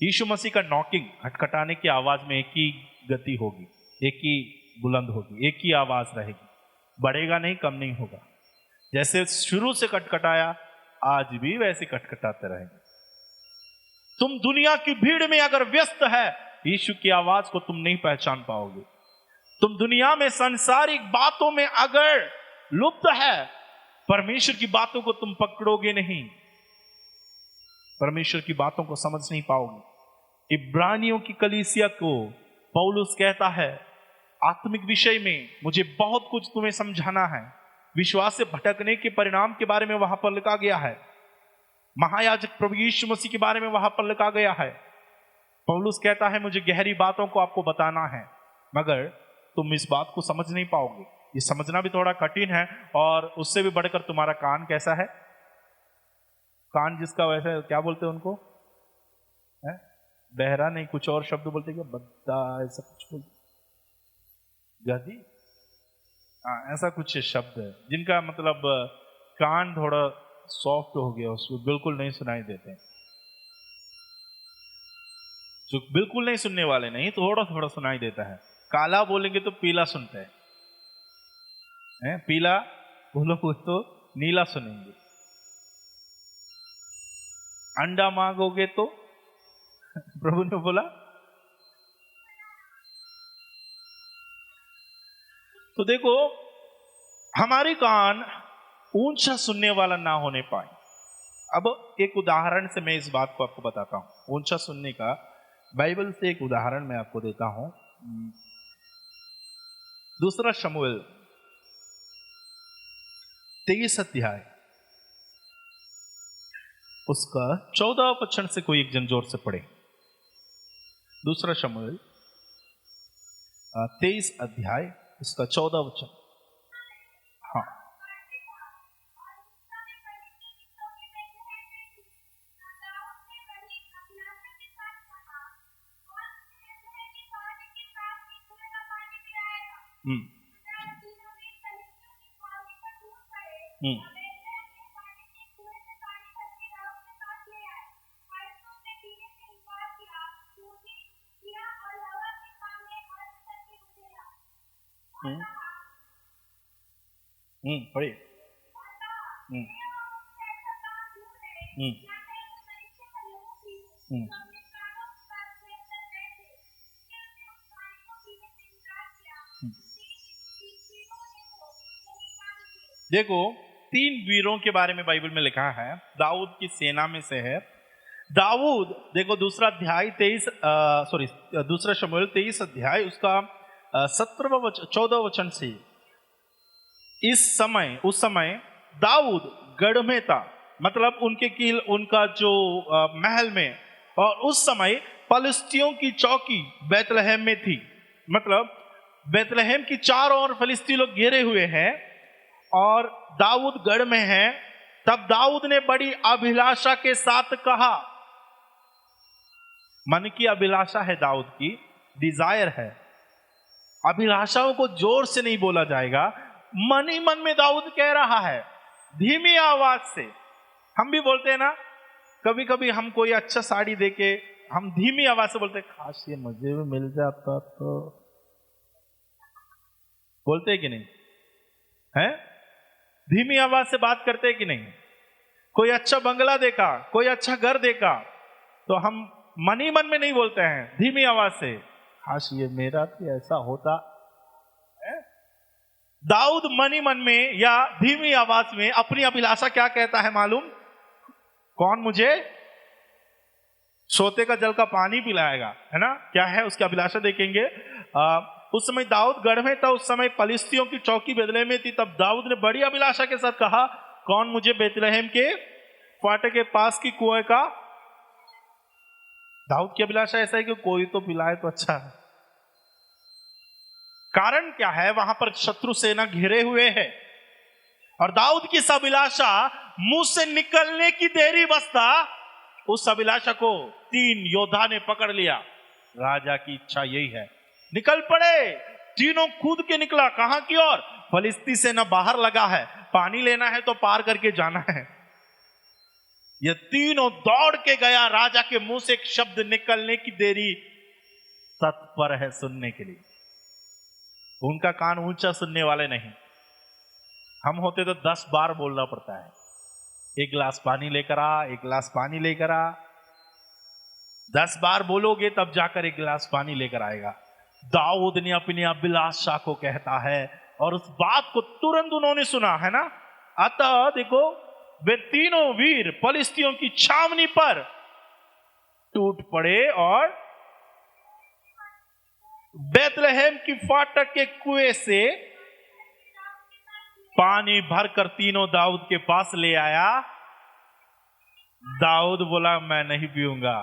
यीशु मसीह का नॉकिंग, खटखटाने की आवाज में एक ही गति होगी, एक ही बुलंद होगी, एक ही आवाज रहेगी, बढ़ेगा नहीं, कम नहीं होगा। जैसे शुरू से खटखटाया आज भी वैसे खटखटाते रहेंगे। तुम दुनिया की भीड़ में अगर व्यस्त है, यीशु की आवाज को तुम नहीं पहचान पाओगे। तुम दुनिया में सांसारिक बातों में अगर लुप्त है, परमेश्वर की बातों को तुम पकड़ोगे नहीं, परमेश्वर की बातों को समझ नहीं पाओगे। इब्रानियों की कलीसिया को पौलुस कहता है आत्मिक विषय में मुझे बहुत कुछ तुम्हें समझाना है। विश्वास से भटकने के परिणाम के बारे में वहां पर लिखा गया है। महायाजक प्रभु यीशु मसीह के बारे में वहां पर लिखा गया है। पौलुस कहता है मुझे गहरी बातों को आपको बताना है, मगर तुम इस बात को समझ नहीं पाओगे। ये समझना भी थोड़ा कठिन है। और उससे भी बढ़कर तुम्हारा कान कैसा है? कान जिसका वैसे क्या बोलते हैं उनको? है? बहरा नहीं, कुछ और शब्द बोलते क्या? बद्दा, ऐसा कुछ बोलते, गधी, ऐसा कुछ शब्द है जिनका मतलब कान थोड़ा सॉफ्ट हो गया, उसको बिल्कुल नहीं सुनाई देते। जो बिल्कुल नहीं सुनने वाले नहीं, थोड़ा थोड़ा सुनाई देता है। काला बोलेंगे तो पीला सुनते हैं, पीला बोलोगे तो नीला सुनेंगे। अंडा मांगोगे तो प्रभु ने बोला। तो देखो, हमारे कान ऊंचा सुनने वाला ना होने पाए। अब एक उदाहरण से मैं इस बात को आपको बताता हूं। ऊंचा सुनने का बाइबल से एक उदाहरण मैं आपको देता हूं। दूसरा शमूएल 23 अध्याय उसका 14 वचन से कोई एक जन जोर से पढ़े। दूसरा शमूएल 23 अध्याय उसका 14 वचन। हाँ, पढ़िए। देखो, 3 वीरों के बारे में बाइबल में लिखा है। दाऊद की सेना में से है दाऊद। देखो दूसरा अध्याय 2 शमूएल 23 अध्याय उसका 14 वचन से। उस समय दाऊद गढ़ में था, मतलब उनके किल, उनका जो महल में। और उस समय फलिस्तियों की चौकी बैतलहम में थी, मतलब बैतलहम की चारों ओर फलिस्ती लोग घेरे हुए हैं और दाऊद गढ़ में है। तब दाऊद ने बड़ी अभिलाषा के साथ कहा, मन की अभिलाषा है दाऊद की, डिजायर है। अभिलाषाओं को जोर से नहीं बोला जाएगा, मन ही मन में दाऊद कह रहा है धीमी आवाज से। हम भी बोलते हैं ना, कभी कभी हम कोई अच्छा साड़ी देके हम धीमी आवाज से बोलते हैं, काश ये मुझे भी मिल जाता तो। बोलते हैं कि नहीं? है? धीमी आवाज से बात करते हैं कि नहीं? कोई अच्छा बंगला देखा, कोई अच्छा घर देखा तो हम मन ही मन में नहीं बोलते हैं, धीमी आवाज से, काश ये मेरा भी ऐसा होता। दाऊद मन ही मन में या धीमी आवाज में अपनी अभिलाषा क्या कहता है मालूम? कौन मुझे सोते का जल का पानी पिलाएगा, है ना? क्या है उसकी अभिलाषा देखेंगे। उस समय दाऊद गढ़ में था, उस समय फलिस्तियों की चौकी बैतलहम में थी। तब दाऊद ने बड़ी अभिलाषा के साथ कहा, कौन मुझे बैतलहम के फाटक के पास की कुएं का। दाऊद की अभिलाषा ऐसा है कि कोई तो पिलाए तो अच्छा है। कारण क्या है? वहां पर शत्रु सेना घिरे हुए है और दाऊद की इस अभिलाषा मुंह से निकलने की देरी बसता, उस अभिलाषा को 3 योद्धा ने पकड़ लिया। राजा की इच्छा यही है, निकल पड़े। तीनों कूद के निकला, कहां की ओर? फलिस्ती सेना बाहर लगा है, पानी लेना है तो पार करके जाना है। ये तीनों दौड़ के गया, राजा के मुंह से एक शब्द निकलने की देरी, तत्पर है सुनने के लिए। उनका कान ऊंचा सुनने वाले नहीं। हम होते तो 10 बार बोलना पड़ता है, 1 गिलास पानी लेकर आ, 1 गिलास पानी लेकर आ। 10 बार बोलोगे तब जाकर 1 गिलास पानी लेकर आएगा। दाऊद ने अपनी अभिलाषा को कहता है और उस बात को तुरंत उन्होंने सुना, है ना? अतः देखो, वे तीनों वीर फलिस्तियों की छावनी पर टूट पड़े और बैतलहम की फाटक के कुएं से पानी भरकर तीनों दाऊद के पास ले आया। दाऊद बोला मैं नहीं पीऊंगा।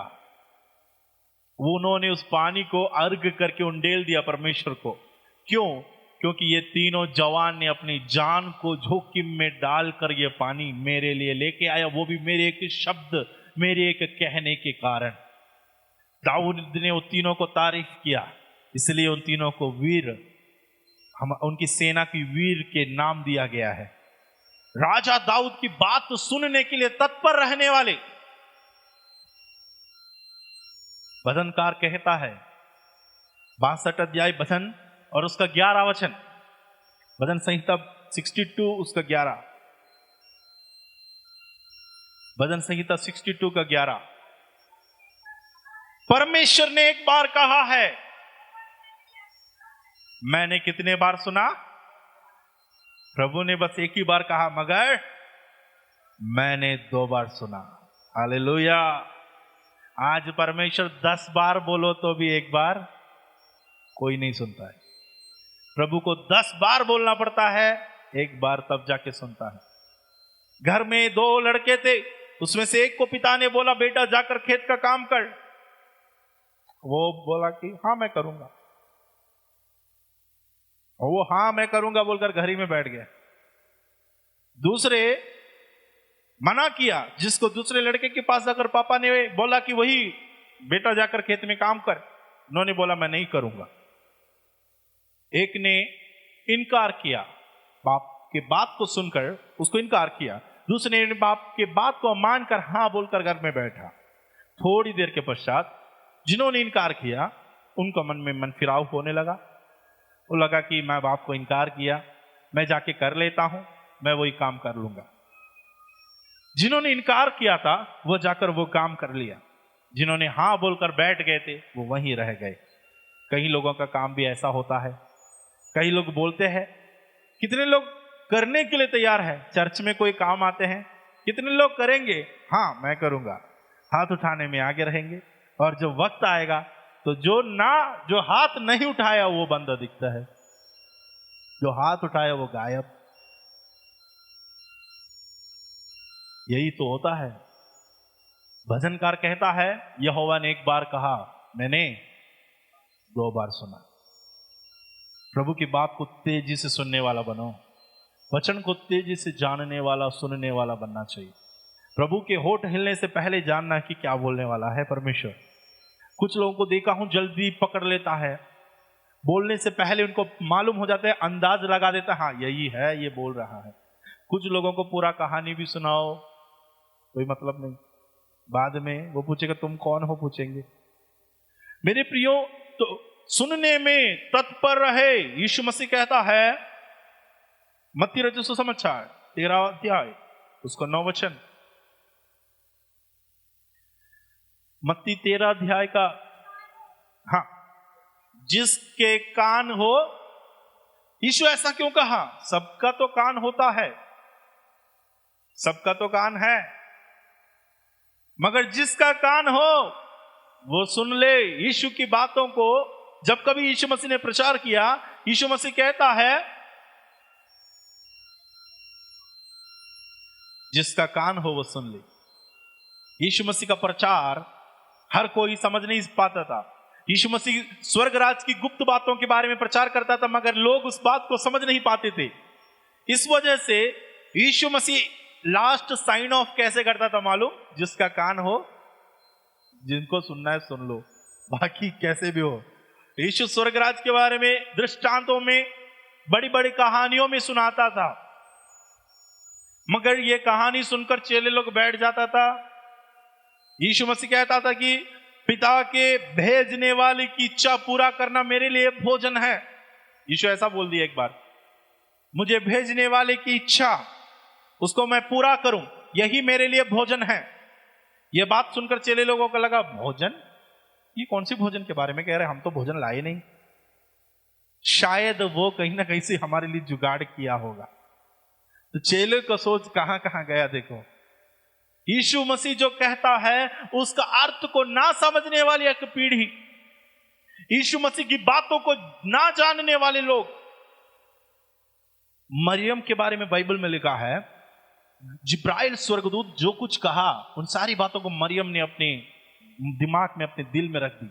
उन्होंने उस पानी को अर्घ करके उंडेल दिया परमेश्वर को। क्यों? क्योंकि ये तीनों जवान ने अपनी जान को जोखिम में डालकर ये पानी मेरे लिए लेके आया, वो भी मेरे एक शब्द, मेरे एक कहने के कारण। दाऊद ने उन तीनों को तारीफ किया, इसलिए उन तीनों को वीर, उनकी सेना की वीर के नाम दिया गया है। राजा दाऊद की बात सुनने के लिए तत्पर रहने वाले। भजनकार कहता है 62 अध्याय भजन और उसका 11 वचन, भजन संहिता 62 उसका 11, भजन संहिता 62 का 11। परमेश्वर ने एक बार कहा है, मैंने कितने बार सुना? प्रभु ने बस एक ही बार कहा, मगर मैंने 2 बार सुना। हालेलुया। आज परमेश्वर 10 बार बोलो तो भी एक बार कोई नहीं सुनता है। प्रभु को 10 बार बोलना पड़ता है, एक बार तब जाके सुनता है। घर में 2 लड़के थे, उसमें से एक को पिता ने बोला बेटा जाकर खेत का काम कर। वो बोला कि हाँ मैं करूंगा, और वो हाँ मैं करूंगा बोलकर घर ही में बैठ गया। दूसरे मना किया, जिसको दूसरे लड़के के पास जाकर पापा ने बोला कि वही बेटा जाकर खेत में काम कर, उन्होंने बोला मैं नहीं करूंगा। एक ने इनकार किया, बाप के बात को सुनकर उसको इनकार किया। दूसरे ने बाप के बात को मानकर हाँ बोलकर घर में बैठा। थोड़ी देर के पश्चात जिन्होंने इनकार किया उनका मन में मन फिराव होने लगा। वो लगा कि मैं बाप को इनकार किया, मैं जाके कर लेता हूं, मैं वही काम कर लूंगा। जिन्होंने इनकार किया था वो जाकर वो काम कर लिया। जिन्होंने हाँ बोलकर बैठ गए थे वो वहीं रह गए। कई लोगों का काम भी ऐसा होता है। कई लोग बोलते हैं, कितने लोग करने के लिए तैयार है। चर्च में कोई काम आते हैं, कितने लोग करेंगे? हाँ मैं करूंगा, हाथ उठाने में आगे रहेंगे। और जब वक्त आएगा तो जो हाथ नहीं उठाया वो बंदा दिखता है, जो हाथ उठाया वो गायब। यही तो होता है। भजनकार कहता है यहोवा ने एक बार कहा, मैंने 2 बार सुना। प्रभु की बात को तेजी से सुनने वाला बनो। वचन को तेजी से जानने वाला, सुनने वाला बनना चाहिए। प्रभु के होठ हिलने से पहले जानना कि क्या बोलने वाला है परमेश्वर। कुछ लोगों को देखा हूं जल्दी पकड़ लेता है, बोलने से पहले उनको मालूम हो जाता है, अंदाज लगा देता है हाँ यही है, ये बोल रहा है। कुछ लोगों को पूरा कहानी भी सुनाओ, कोई मतलब नहीं, बाद में वो पूछेगा तुम कौन हो, पूछेंगे। मेरे प्रियो, तो सुनने में तत्पर रहे। यीशु मसीह कहता है मत्ती रचित सुसमाचार 13 अध्याय उसका 9 वचन, मत्ती 13 अध्याय का, हाँ, जिसके कान हो। यीशु ऐसा क्यों कहा? सबका तो कान होता है, सबका तो कान है, मगर जिसका कान हो वो सुन ले। यीशु की बातों को जब कभी यीशु मसीह ने प्रचार किया, यीशु मसीह कहता है जिसका कान हो वो सुन ले। यीशु मसीह का प्रचार हर कोई समझ नहीं पाता था। यीशु मसीह स्वर्ग राज की गुप्त बातों के बारे में प्रचार करता था, मगर लोग उस बात को समझ नहीं पाते थे। इस वजह से यीशु मसीह लास्ट साइन ऑफ कैसे करता था मालूम? जिसका कान हो, जिनको सुनना है सुन लो, बाकी कैसे भी हो। यीशु स्वर्ग राज के बारे में दृष्टांतों में, बड़ी बड़ी कहानियों में सुनाता था, मगर ये कहानी सुनकर चेले लोग बैठ जाता था। यीशु मसीह कहता था कि पिता के भेजने वाले की इच्छा पूरा करना मेरे लिए भोजन है। यीशु ऐसा बोल दिया एक बार, मुझे भेजने वाले की इच्छा, उसको मैं पूरा करूं, यही मेरे लिए भोजन है। यह बात सुनकर चेले लोगों को लगा भोजन, ये कौन सी भोजन के बारे में कह रहे, हम तो भोजन लाए नहीं। शायद वो कहीं ना कहीं से हमारे लिए जुगाड़ किया होगा। तो चेले का सोच कहां कहां गया देखो। यीशु मसीह जो कहता है उसका अर्थ को ना समझने वाली एक पीढ़ी, यीशु मसीह की बातों को ना जानने वाले लोग, मरियम के बारे में बाइबल में लिखा है, जिब्राइल स्वर्गदूत जो कुछ कहा उन सारी बातों को मरियम ने अपने दिमाग में, अपने दिल में रख दी,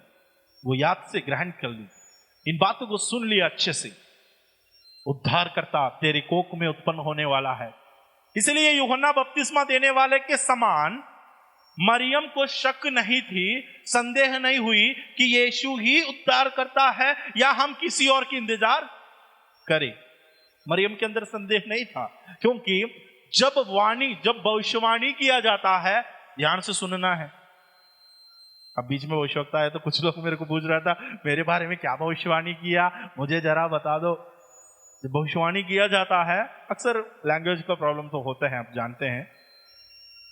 वो याद से ग्रहण कर ली, इन बातों को सुन लिया अच्छे से। उद्धारकर्ता तेरे कोख में उत्पन्न होने वाला है। इसलिए यूहन्ना बपतिस्मा देने वाले के समान मरियम को शक नहीं थी, संदेह नहीं हुई कि यीशु ही उद्धार करता है या हम किसी और की इंतजार करें। मरियम के अंदर संदेह नहीं था, क्योंकि जब भविष्यवाणी किया जाता है, ध्यान से सुनना है। अब बीच में भविष्यवक्ता है तो कुछ लोग मेरे को पूछ रहा था, मेरे बारे में क्या भविष्यवाणी किया, मुझे जरा बता दो। जब भविष्यवाणी किया जाता है, अक्सर लैंग्वेज का प्रॉब्लम तो होता है, आप जानते हैं,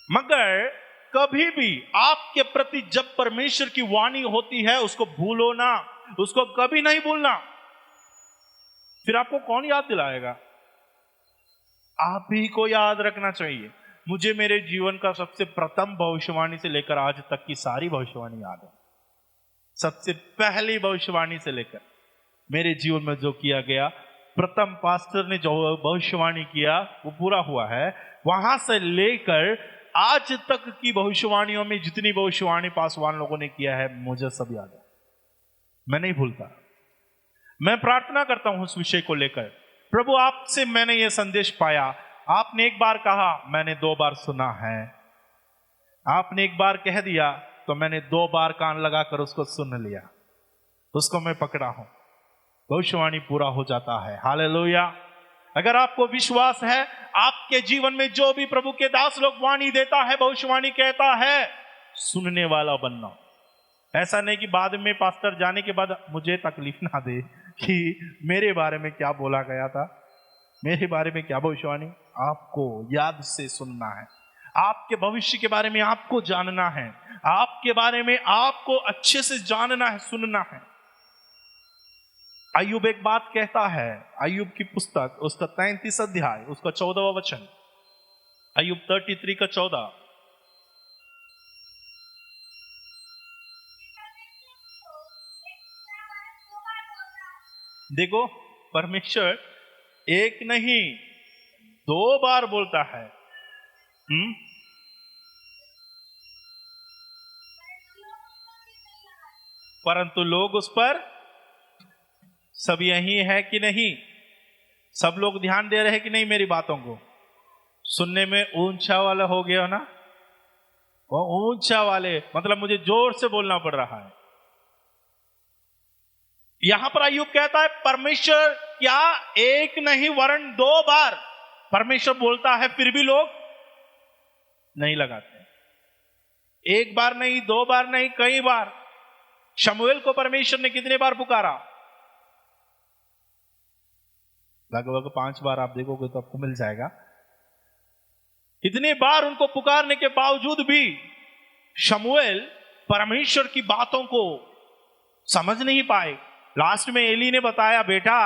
मगर कभी भी आपके प्रति जब परमेश्वर की वाणी होती है, उसको भूलो ना, उसको कभी नहीं भूलना। फिर आपको कौन याद दिलाएगा? आप ही को याद रखना चाहिए। मुझे मेरे जीवन का सबसे प्रथम भविष्यवाणी से लेकर आज तक की सारी भविष्यवाणी याद है। सबसे पहली भविष्यवाणी से लेकर मेरे जीवन में जो किया गया, प्रथम पास्टर ने जो भविष्यवाणी किया वो पूरा हुआ है। वहां से लेकर आज तक की भविष्यवाणियों में जितनी भविष्यवाणी पासवान लोगों ने किया है, मुझे सब याद है, मैं नहीं भूलता। मैं प्रार्थना करता हूं उस विषय को लेकर, प्रभु आपसे मैंने यह संदेश पाया, आपने एक बार कहा, मैंने 2 बार सुना है, आपने एक बार कह दिया तो मैंने 2 बार कान लगाकर उसको सुन लिया, उसको मैं पकड़ा हूं, भविष्यवाणी पूरा हो जाता है। हालेलुया। अगर आपको विश्वास है, आपके जीवन में जो भी प्रभु के दास लोग वाणी देता है, भविष्यवाणी कहता है, सुनने वाला बनना। ऐसा नहीं कि बाद में पास्टर जाने के बाद मुझे तकलीफ ना दे कि मेरे बारे में क्या बोला गया था, मेरे बारे में क्या भविष्यवाणी। आपको याद से सुनना है, आपके भविष्य के बारे में आपको जानना है, आपके बारे में आपको अच्छे से जानना है, सुनना है। अय्यूब एक बात कहता है, अय्यूब की पुस्तक उसका 33 अध्याय उसका 14वां वचन, अय्यूब 33 का 14। देखो, परमेश्वर एक नहीं 2 बार बोलता है। परंतु लोग उस पर, सब यही है कि नहीं, सब लोग ध्यान दे रहे हैं कि नहीं मेरी बातों को? सुनने में ऊंचा वाला हो गया ना, वो ऊंचा वाले मतलब मुझे जोर से बोलना पड़ रहा है। यहां पर अय्यूब कहता है, परमेश्वर क्या एक नहीं वरन 2 बार परमेश्वर बोलता है, फिर भी लोग नहीं लगाते। 1 बार नहीं, 2 बार नहीं, कई बार। शमूएल को परमेश्वर ने कितने बार पुकारा? लगभग 5 बार। आप देखोगे तो आपको मिल जाएगा। इतने बार उनको पुकारने के बावजूद भी शमूएल परमेश्वर की बातों को समझ नहीं पाए। लास्ट में एली ने बताया, बेटा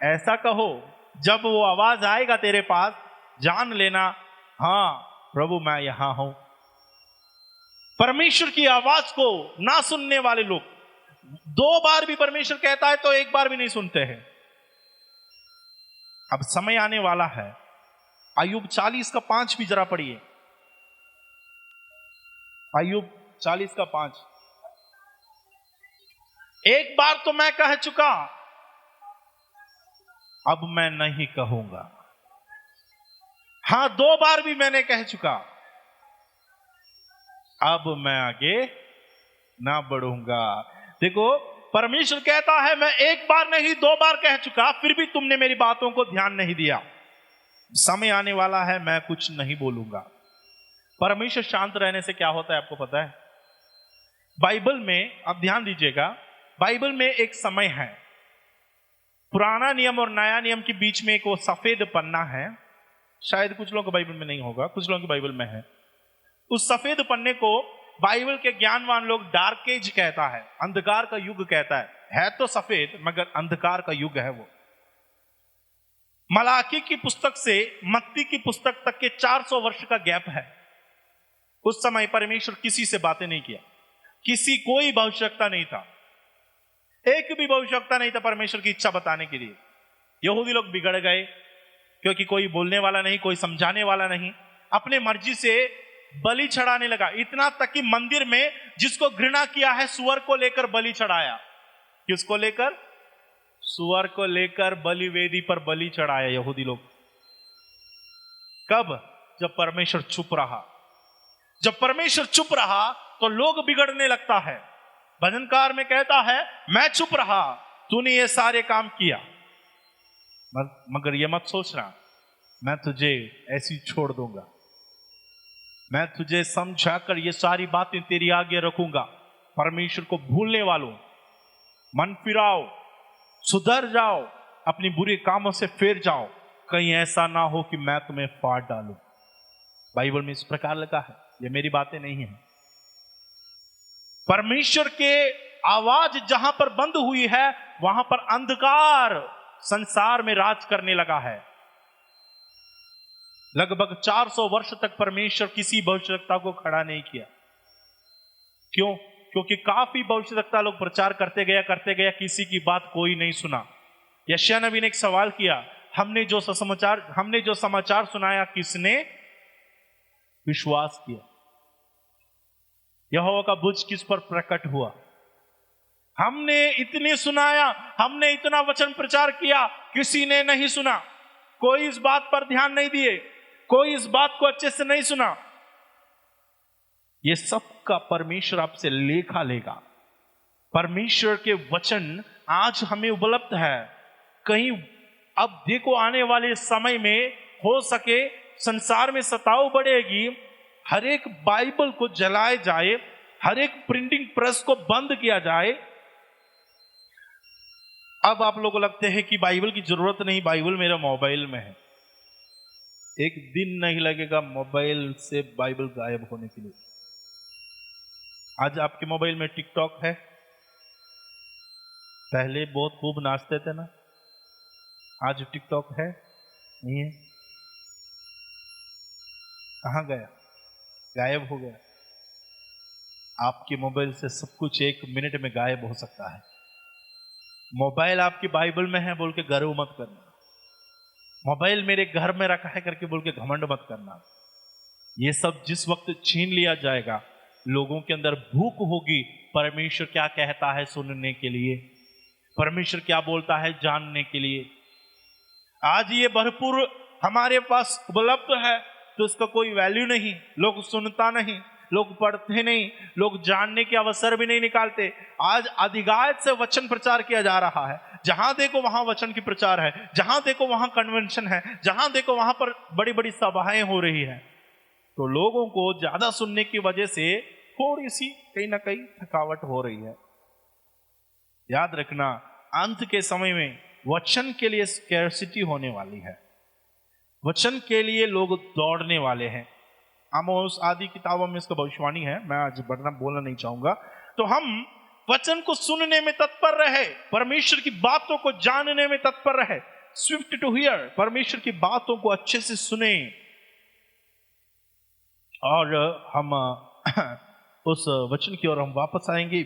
ऐसा कहो, जब वो आवाज आएगा तेरे पास, जान लेना हां प्रभु मैं यहां हूं। परमेश्वर की आवाज को ना सुनने वाले लोग 2 बार भी परमेश्वर कहता है तो 1 बार भी नहीं सुनते हैं। अब समय आने वाला है। अय्यूब 40 का 5 भी जरा पढ़िए। अय्यूब 40 का 5। 1 बार तो मैं कह चुका, अब मैं नहीं कहूंगा। हां 2 बार भी मैंने कह चुका, अब मैं आगे ना बढ़ूंगा। देखो, परमेश्वर कहता है मैं 1 बार नहीं 2 बार कह चुका, फिर भी तुमने मेरी बातों को ध्यान नहीं दिया। समय आने वाला है, मैं कुछ नहीं बोलूंगा। परमेश्वर शांत रहने से क्या होता है आपको पता है? बाइबल में आप ध्यान दीजिएगा, बाइबल में एक समय है, पुराना नियम और नया नियम के बीच में एक वो सफेद पन्ना है। शायद कुछ लोगों के बाइबल में नहीं होगा, कुछ लोगों की बाइबल में है। उस सफेद पन्ने को बाइबल के ज्ञानवान लोग डार्क एज कहता है, अंधकार का युग कहता है तो सफेद मगर अंधकार का युग है वो। मलाकी की पुस्तक से मत्ती की पुस्तक तक के 400 वर्ष का गैप है। उस समय परमेश्वर किसी से बातें नहीं किया, किसी कोई भविष्यवक्ता नहीं था। एक भी भविष्यवक्ता नहीं था परमेश्वर की इच्छा बताने के लिए। यहूदी लोग बिगड़ गए क्योंकि कोई बोलने वाला नहीं, कोई समझाने वाला नहीं, अपने मर्जी से बलि चढ़ाने लगा। इतना तक कि मंदिर में जिसको घृणा किया है सुअर को लेकर बलि चढ़ाया। किसको लेकर? सुअर को लेकर बलि वेदी पर बलि चढ़ाया यहूदी लोग। कब? जब परमेश्वर चुप रहा। जब परमेश्वर चुप रहा तो लोग बिगड़ने लगता है। भजनकार में कहता है, मैं चुप रहा, तूने ये सारे काम किया, मगर ये मत सोचना मैं तुझे ऐसी छोड़ दूंगा। मैं तुझे समझाकर ये सारी बातें तेरी आगे रखूंगा। परमेश्वर को भूलने वालों, मन फिराओ, सुधर जाओ, अपनी बुरे कामों से फिर जाओ, कहीं ऐसा ना हो कि मैं तुम्हें फाड़ डालूं। बाइबल में इस प्रकार लिखा है, ये मेरी बातें नहीं है। परमेश्वर के आवाज जहां पर बंद हुई है वहां पर अंधकार संसार में राज करने लगा है। लगभग 400 वर्ष तक परमेश्वर किसी भविष्यवक्ता को खड़ा नहीं किया। क्यों? क्योंकि काफी भविष्यवक्ता लोग प्रचार करते गया, किसी की बात कोई नहीं सुना। यशायाह नबी ने एक सवाल किया, हमने जो समाचार सुनाया किसने विश्वास किया? यहोवा का बुझ किस पर प्रकट हुआ? हमने इतने सुनाया, हमने इतना वचन प्रचार किया, किसी ने नहीं सुना। कोई इस बात पर ध्यान नहीं दिए, कोई इस बात को अच्छे से नहीं सुना। ये सब का परमेश्वर आपसे लेखा लेगा। परमेश्वर के वचन आज हमें उपलब्ध है। कहीं अब देखो आने वाले समय में हो सके संसार में सताव बढ़ेगी, हर एक बाइबल को जलाए जाए, हर एक प्रिंटिंग प्रेस को बंद किया जाए। अब आप लोगों को लगते हैं कि बाइबल की जरूरत नहीं, बाइबल मेरा मोबाइल में है। एक दिन नहीं लगेगा मोबाइल से बाइबल गायब होने के लिए। आज आपके मोबाइल में टिकटॉक है, पहले बहुत खूब नाचते थे ना, आज टिकटॉक है नहीं है? कहां गया? गायब हो गया। आपके मोबाइल से सब कुछ एक मिनट में गायब हो सकता है। मोबाइल आपकी बाइबल में है बोल के गर्व मत करना, मोबाइल मेरे घर में रखा है करके बोल के घमंड मत करना। ये सब जिस वक्त छीन लिया जाएगा, लोगों के अंदर भूख होगी परमेश्वर क्या कहता है सुनने के लिए, परमेश्वर क्या बोलता है जानने के लिए। आज ये भरपूर हमारे पास उपलब्ध है तो इसका कोई वैल्यू नहीं। लोग सुनता नहीं, लोग पढ़ते नहीं, लोग जानने के अवसर भी नहीं निकालते। आज अधिगायत से वचन प्रचार किया जा रहा है, जहां देखो वहां वचन की प्रचार है, जहां देखो वहां कन्वेंशन है, जहां देखो वहां पर बड़ी बड़ी सभाएं हो रही है। तो लोगों को ज्यादा सुनने की वजह से थोड़ी सी कहीं ना कहीं थकावट हो रही है। याद रखना, अंत के समय में वचन के लिए स्कैर्सिटी होने वाली है, वचन के लिए लोग दौड़ने वाले हैं। आमोस आदि किताबों में इसका भविष्यवाणी है, मैं आज बोलना नहीं चाहूंगा। तो हम वचन को सुनने में तत्पर रहे, परमेश्वर की बातों को जानने में तत्पर रहे। स्विफ्ट टू हियर, परमेश्वर की बातों को अच्छे से सुने। और हम उस वचन की ओर हम वापस आएंगे।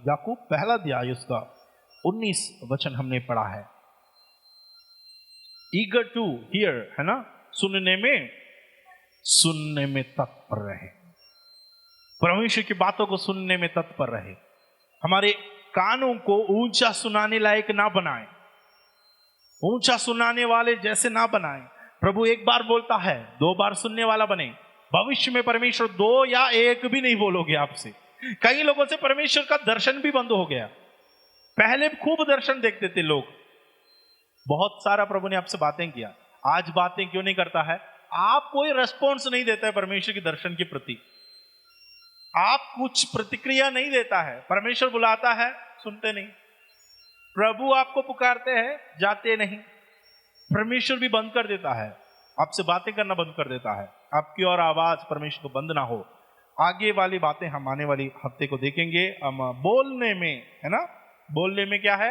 याकूब पहला अध्याय उसका 19 वचन हमने पढ़ा है। ईगर टू हियर है ना, सुनने में तत्पर रहे, परमेश्वर की बातों को सुनने में तत्पर रहे। हमारे कानों को ऊंचा सुनाने लायक ना बनाए, ऊंचा सुनाने वाले जैसे ना बनाए। प्रभु एक बार बोलता है 2 बार सुनने वाला बने। भविष्य में परमेश्वर 2 या 1 भी नहीं बोलोगे आपसे। कई लोगों से परमेश्वर का दर्शन भी बंद हो गया। पहले खूब दर्शन देखते थे लोग, बहुत सारा प्रभु ने आपसे बातें किया, आज बातें क्यों नहीं करता है? आप कोई रेस्पॉन्स नहीं देता है परमेश्वर के दर्शन के प्रति, आप कुछ प्रतिक्रिया नहीं देता है। परमेश्वर बुलाता है, सुनते नहीं। प्रभु आपको पुकारते हैं, जाते नहीं। परमेश्वर भी बंद कर देता है, आपसे बातें करना बंद कर देता है। आपकी और आवाज परमेश्वर को बंद ना हो। आगे वाली बातें हम आने वाली हफ्ते को देखेंगे। हम बोलने में है ना, बोलने में क्या है?